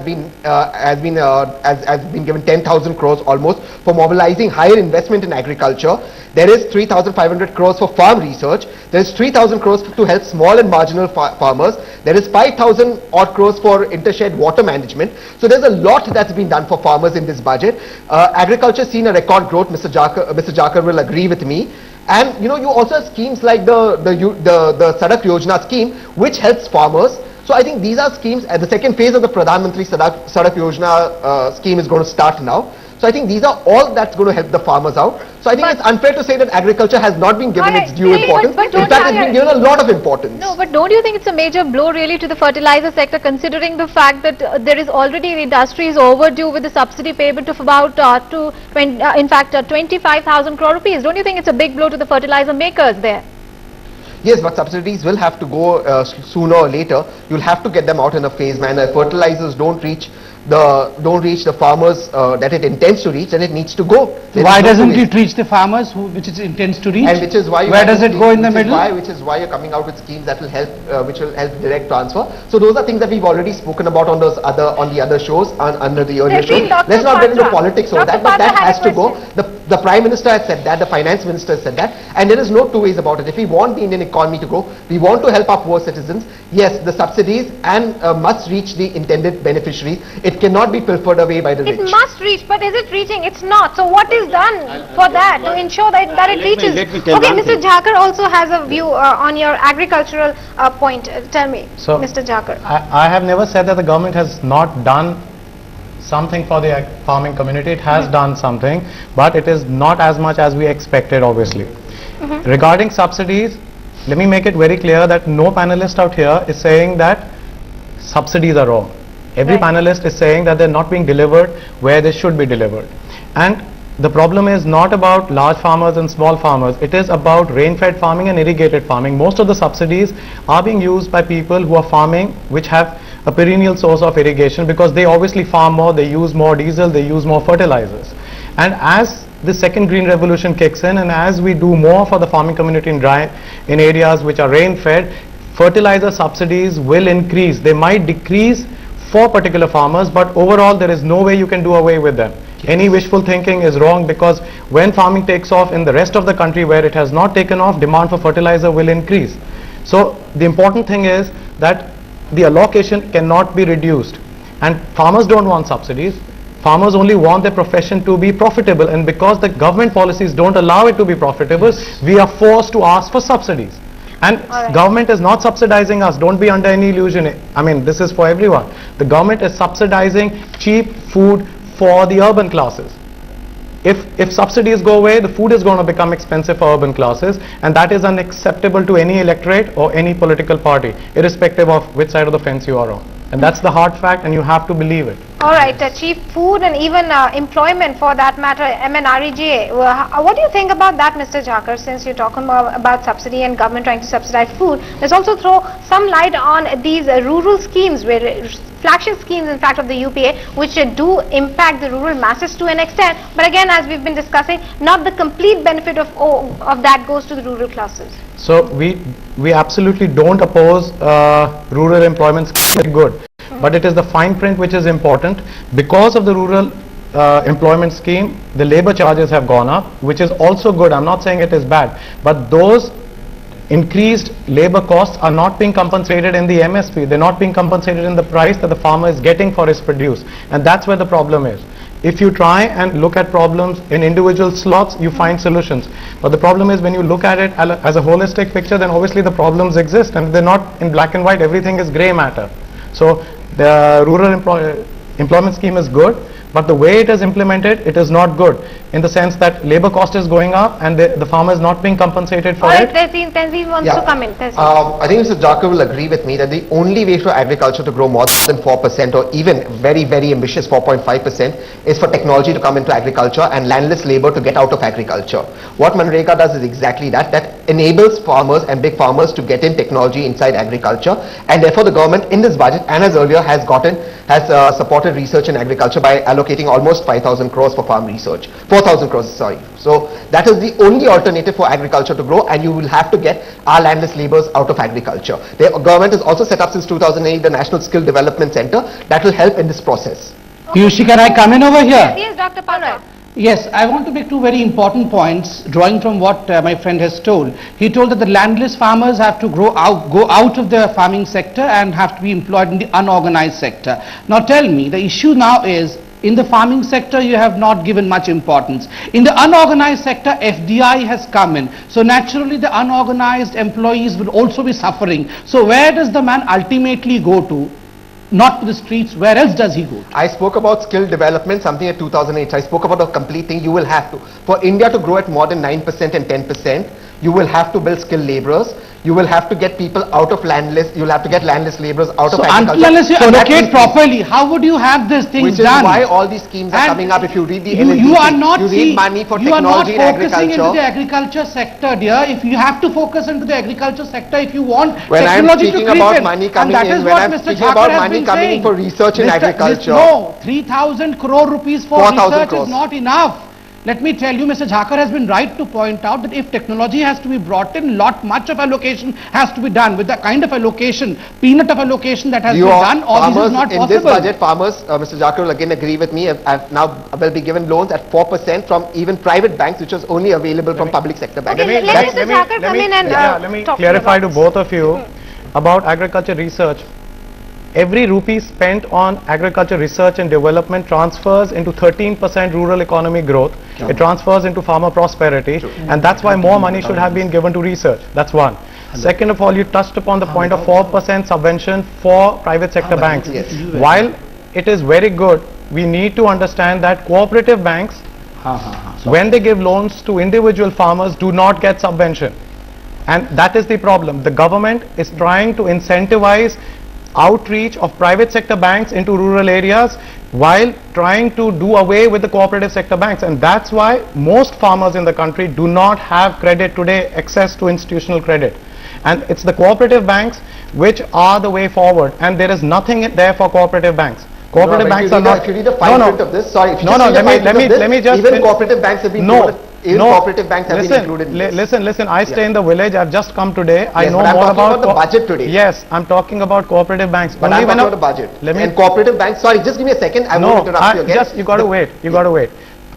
has been given 10,000 crores almost for mobilizing higher investment in agriculture. There is 3,500 crores for farm research. There is 3,000 crores to help small and marginal farmers. There is 5,000 odd crores for intershed water management. So there's a lot that's been done for farmers in this budget. Agriculture has seen a record growth. Mr. Jakar will agree with me. And you also have schemes like the Sadak Yojana scheme, which helps farmers. So I think these are schemes, the second phase of the Pradhan Mantri Sadak Yojana scheme is going to start now. So I think these are all that's going to help the farmers out. So I think it's unfair to say that agriculture has not been given its due importance. In fact, it's been given a lot of importance. No, but don't you think it's a major blow really to the fertilizer sector, considering the fact that there is already the industry is overdue with the subsidy payment of about 25,000 crore rupees. Don't you think it's a big blow to the fertilizer makers there? Yes, but subsidies will have to go sooner or later. You'll have to get them out in a phased manner. If fertilizers don't reach the farmers that it intends to reach, then it needs to go. Why doesn't it reach the farmers which it intends to reach? And which is why where does it go in the middle? Which is why you're coming out with schemes that will help, which will help direct transfer. So those are things that we've already spoken about on the other shows, under the earlier shows. Let's not get into politics on that, but that has to go. The Prime Minister has said that, the Finance Minister has said that, and there is no two ways about it. If we want the Indian economy to grow, we want to help our poor citizens, yes, the subsidies must reach the intended beneficiaries. It cannot be pilfered away by the rich. It must reach, but is it reaching? It's not. So what is done for that to ensure that it reaches? Okay, Mr. Jhakar also has a view on your agricultural point. Tell me, so, Mr. Jhakar. I have never said that the government has not done something for the farming community. It has done something, but it is not as much as we expected, obviously. Regarding subsidies, let me make it very clear that no panelist out here is saying that subsidies are wrong. Every panelist is saying that they're not being delivered where they should be delivered. And the problem is not about large farmers and small farmers. It is about rain-fed farming and irrigated farming. Most of the subsidies are being used by people who are farming which have a perennial source of irrigation, because they obviously farm more, they use more diesel, they use more fertilizers. And as the second green revolution kicks in, and as we do more for the farming community in areas which are rain-fed, fertilizer subsidies will increase. They might decrease for particular farmers, but overall there is no way you can do away with them. Any wishful thinking is wrong, because when farming takes off in the rest of the country where it has not taken off, demand for fertilizer will increase. So the important thing is that the allocation cannot be reduced, and farmers don't want subsidies. Farmers only want their profession to be profitable, and because the government policies don't allow it to be profitable, we are forced to ask for subsidies. And government is not subsidizing us. Don't be under any illusion. I mean, this is for everyone. The government is subsidizing cheap food for the urban classes. If subsidies go away, the food is going to become expensive for urban classes, and that is unacceptable to any electorate or any political party, irrespective of which side of the fence you are on. And that's the hard fact, and you have to believe it. All right, cheap food and even employment for that matter, MNREGA. What do you think about that, Mr. Jhakar, since you're talking about subsidy and government trying to subsidize food? Let's also throw some light on these rural schemes, where flagship schemes, in fact, of the UPA, which do impact the rural masses to an extent. But again, as we've been discussing, not the complete benefit of that goes to the rural classes. So we absolutely don't oppose rural employment scheme. Good. But it is the fine print which is important. Because of the rural employment scheme, the labor charges have gone up, which is also good. I'm not saying it is bad, but those increased labor costs are not being compensated in the MSP. They're not being compensated in the price that the farmer is getting for his produce, and that's where the problem is. If you try and look at problems in individual slots, you find solutions. But the problem is when you look at it as a holistic picture, then obviously the problems exist, and they're not in black and white. Everything is grey matter. So the rural employment scheme is good, but the way it is implemented, it is not good, in the sense that labor cost is going up and the farmer is not being compensated for it. Tenzin wants to come in. I think Mr. Jhakar will agree with me that the only way for agriculture to grow more than 4%, or even very, very ambitious 4.5%, is for technology to come into agriculture and landless labor to get out of agriculture. What Manrega does is exactly that. That enables farmers and big farmers to get in technology inside agriculture, and therefore the government in this budget and as earlier has supported research in agriculture by allocating almost 5,000 crores for farm research. 4,000 crores, sorry. So that is the only alternative for agriculture to grow, and you will have to get our landless laborers out of agriculture. The government has also set up since 2008 the National Skill Development Center that will help in this process. Piyushi, can I come in over here? Yes, Dr. Palra. Yes, I want to make two very important points, drawing from what my friend has told. He told that the landless farmers have to go out of the farming sector and have to be employed in the unorganized sector. Now tell me, the issue now is, in the farming sector you have not given much importance. In the unorganized sector, FDI has come in. So naturally the unorganized employees will also be suffering. So where does the man ultimately go to? not to the streets, where else does he go? I spoke about skill development, something at 2008. I spoke about a complete thing. You will have to, for India to grow at more than 9% and 10%, you will have to build skilled laborers. You will have to get people out of landless, you will have to get landless laborers out of agriculture. Unless you allocate properly, how would you have these things done? Which is why all these schemes are coming up. If you read the you are not you read money for technology and agriculture. You are not focusing into the agriculture sector, dear. If you have to focus into the agriculture sector, if you want when technology I'm speaking to creep about in, money coming and that in, is when what I'm Mr. speaking Thakur about has money been coming saying. in for research in agriculture. No, 3,000 crore rupees for 4,000 research crores. is not enough. Let me tell you, Mr. Thakur has been right to point out that if technology has to be brought in, much of allocation has to be done. With the kind of allocation, peanut of allocation that has been done, all this is not possible. In this budget, farmers, Mr. Thakur will again agree with me, have now will be given loans at 4% from even private banks, which was only available from public sector banks. Okay, let Mr. Thakur come in and let me clarify to both of you about agriculture research. Every rupee spent on agriculture research and development transfers into 13% rural economy growth. It transfers into farmer prosperity, and that's why more money should have been given to research. That's one. Second of all, you touched upon the point of 4% subvention for private sector banks. While it is very good, we need to understand that cooperative banks, when they give loans to individual farmers, do not get subvention. And that is the problem. The government is trying to incentivize outreach of private sector banks into rural areas while trying to do away with the cooperative sector banks, and that's why most farmers in the country do not have credit today, access to institutional credit. And it's the cooperative banks which are the way forward, and there is nothing there for cooperative banks. Cooperative banks are not. If you read the fine print of this, sorry, if you let me just even cooperative banks have been cooperative banks have been included in this. Listen, I stay in the village. I've just come today. Yes, I know I'm more talking about the budget today. Yes, I'm talking about cooperative banks. But I'm talking about the budget. And cooperative banks, sorry, just give me a second. I won't interrupt you again. You got to wait. You got to wait.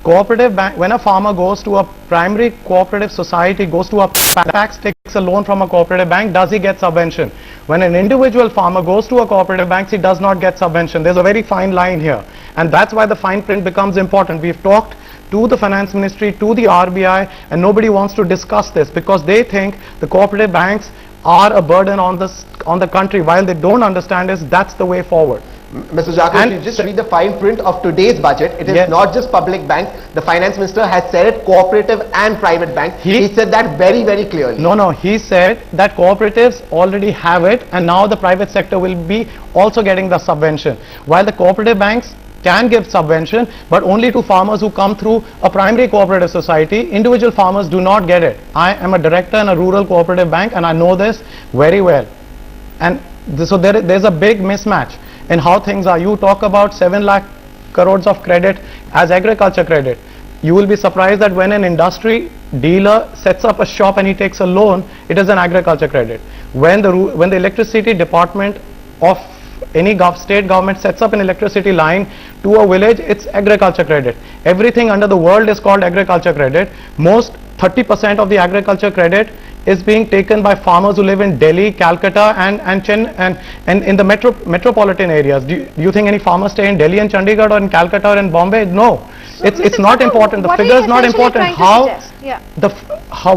Cooperative bank, when a farmer goes to a primary cooperative society, goes to a tax, takes a loan from a cooperative bank, does he get subvention? When an individual farmer goes to a cooperative bank, he does not get subvention. There's a very fine line here, and that's why the fine print becomes important. We've talked to the finance ministry, to the RBI, and nobody wants to discuss this because they think the cooperative banks are a burden on the country, while they don't understand is that's the way forward. Mr. Thakur, if you just read the fine print of today's budget, it is not just public banks. The finance minister has said it, cooperative and private banks. He said that very, very clearly. No, he said that cooperatives already have it, and now the private sector will be also getting the subvention, while the cooperative banks can give subvention, but only to farmers who come through a primary cooperative society. Individual farmers do not get it. I am a director in a rural cooperative bank, and I know this very well. And so there's a big mismatch in how things are. You talk about 7 lakh crores of credit as agriculture credit. You will be surprised that when an industry dealer sets up a shop and he takes a loan, it is an agriculture credit. When the electricity department of any state government sets up an electricity line to a village, it's agriculture credit. Everything under the world is called agriculture credit. Most 30% of the agriculture credit is being taken by farmers who live in Delhi, Calcutta and in the metropolitan areas. Do you think any farmers stay in Delhi and Chandigarh or in Calcutta or in Bombay? No. So it's not important. The figure is not important.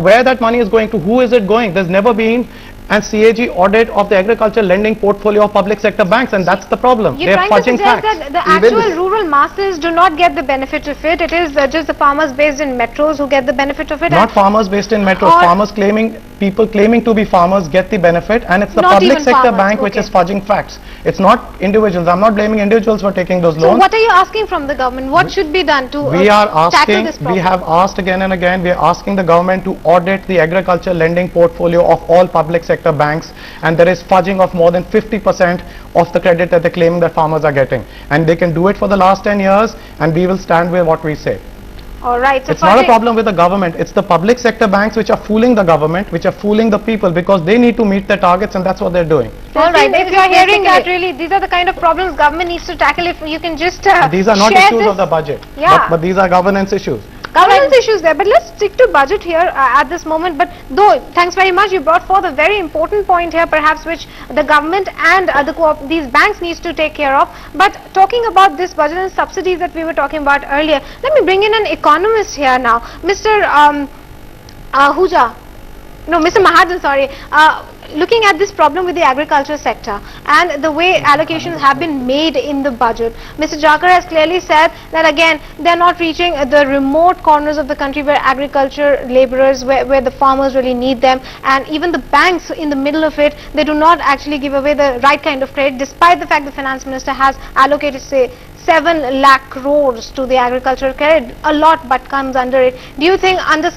Where that money is going to, who is it going? There's never been and CAG audit of the agriculture lending portfolio of public sector banks, and that's the problem. You're trying to suggest that the actual rural masses do not get the benefit of it. It is just the farmers based in metros who get the benefit of it. Not farmers based in metros. People claiming to be farmers get the benefit, and it's the public sector bank which is fudging facts. It's not individuals. I'm not blaming individuals for taking those loans. So what are you asking from the government? What should be done to tackle this problem? We have asked again and again. We are asking the government to audit the agriculture lending portfolio of all public sector banks, and there is fudging of more than 50% of the credit that they're claiming that farmers are getting, and they can do it for the last 10 years, and we will stand with what we say. All right. So it's not a problem with the government. It's the public sector banks which are fooling the government, which are fooling the people, because they need to meet their targets, and that's what they're doing. All right. If you are hearing that, really, these are the kind of problems government needs to tackle. If you can just these are not issues of the budget. Yeah. But these are governance issues. Governance issues there, but let's stick to budget here at this moment. But though, thanks very much, you brought forth a very important point here, perhaps which the government and these banks needs to take care of. But talking about this budget and subsidies that we were talking about earlier, let me bring in an economist here now, Mr. Mr. Mahajan, sorry. looking at this problem with the agriculture sector and the way allocations have been made in the budget, Mr. Jakar has clearly said that again they are not reaching the remote corners of the country where agriculture laborers, where the farmers really need them, and even the banks in the middle of it, they do not actually give away the right kind of credit, despite the fact the finance minister has allocated, say, 7 lakh crores to the agricultural credit, a lot but comes under it. Do you think under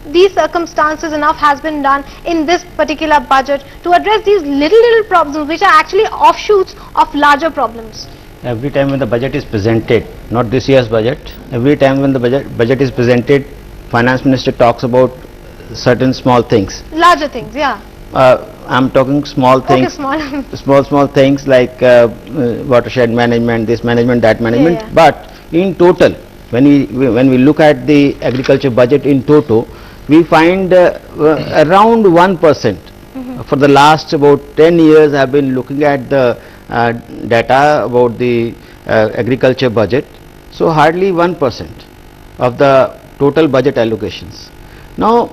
these circumstances enough has been done in this particular budget to address these little problems which are actually offshoots of larger problems? Every time when the budget is presented, not this year's budget, every time when the budget is presented, finance minister talks about certain small things. Larger things, yeah. I'm talking small things, okay, small things like watershed management, this management, that management. Yeah. But in total, when we look at the agriculture budget in total, we find around 1%. For the last about 10 years, I have been looking at the data about the agriculture budget. So hardly 1% of the total budget allocations. Now,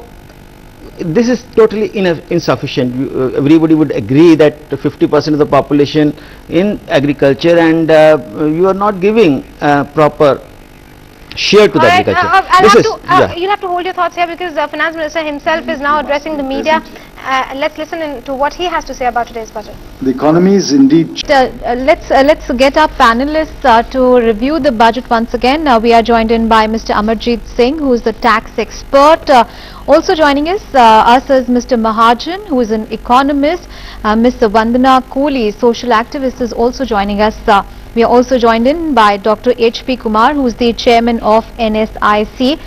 this is totally insufficient. Everybody would agree that 50% of the population in agriculture, and you are not giving proper share to the agriculture. You'll have to hold your thoughts here because the finance minister himself is now addressing the media. Let's listen to what he has to say about today's budget. The economy is indeed. Let's get our panelists to review the budget once again. We are joined in by Mr. Amarjeet Singh, who is the tax expert. Also joining us is Mr. Mahajan, who is an economist. Mr. Vandana Kohli, social activist, is also joining us. We are also joined in by Dr. H.P. Kumar, who is the chairman of NSIC.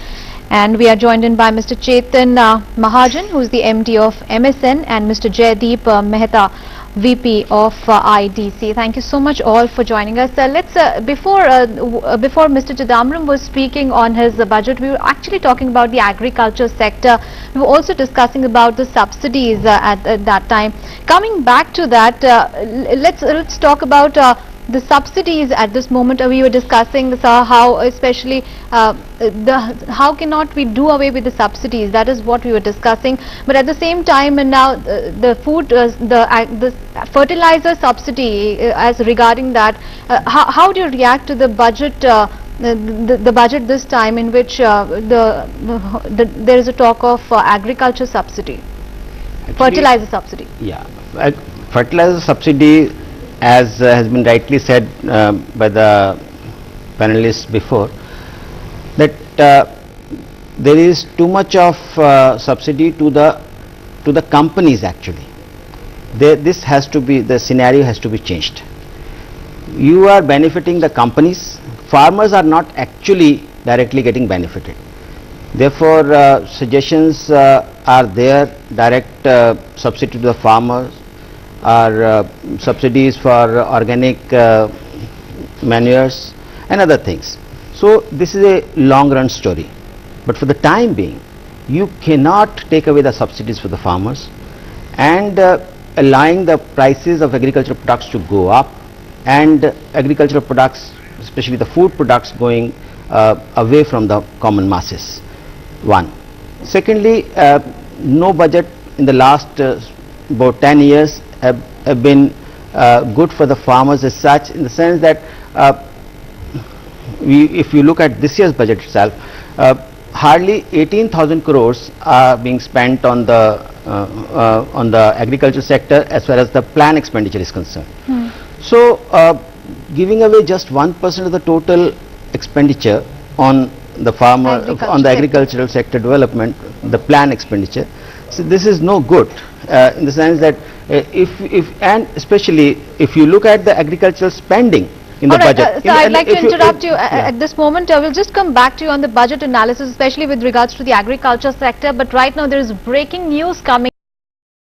And we are joined in by Mr. Chetan Mahajan, who is the MD of MSN, and Mr. Jaydeep Mehta, VP of IDC. Thank you so much all for joining us. Before Mr. Chidambaram was speaking on his budget, we were actually talking about the agriculture sector. We were also discussing about the subsidies at that time. Coming back to that, let's talk about the subsidies at this moment. We were discussing how especially how cannot we do away with the subsidies. That is what we were discussing. But at the same time, and now the fertilizer subsidy, as regarding that, how do you react to the budget? The budget this time, in which there is a talk of agriculture subsidy, fertilizer subsidy. Yeah, fertilizer subsidy, as has been rightly said by the panelists before, that there is too much of subsidy to the companies actually. This has to be, the scenario has to be changed. You are benefiting the companies, farmers are not actually directly getting benefited. Therefore, suggestions are there, direct subsidy to the farmers, or subsidies for organic manures and other things. So this is a long run story, but for the time being you cannot take away the subsidies for the farmers and allowing the prices of agricultural products to go up, and agricultural products, especially the food products, going away from the common masses. One. Secondly, no budget in the last about 10 years have been good for the farmers as such, in the sense that if you look at this year's budget itself, hardly 18,000 crores are being spent on the agriculture sector as far as the plan expenditure is concerned. So giving away just 1% of the total expenditure on the farmer, on the agricultural sector development, the plan expenditure, so this is no good in the sense that and especially if you look at the agricultural spending in the budget. So I'd like to interrupt you at this moment. We'll just come back to you on the budget analysis, especially with regards to the agriculture sector. But right now there is breaking news coming.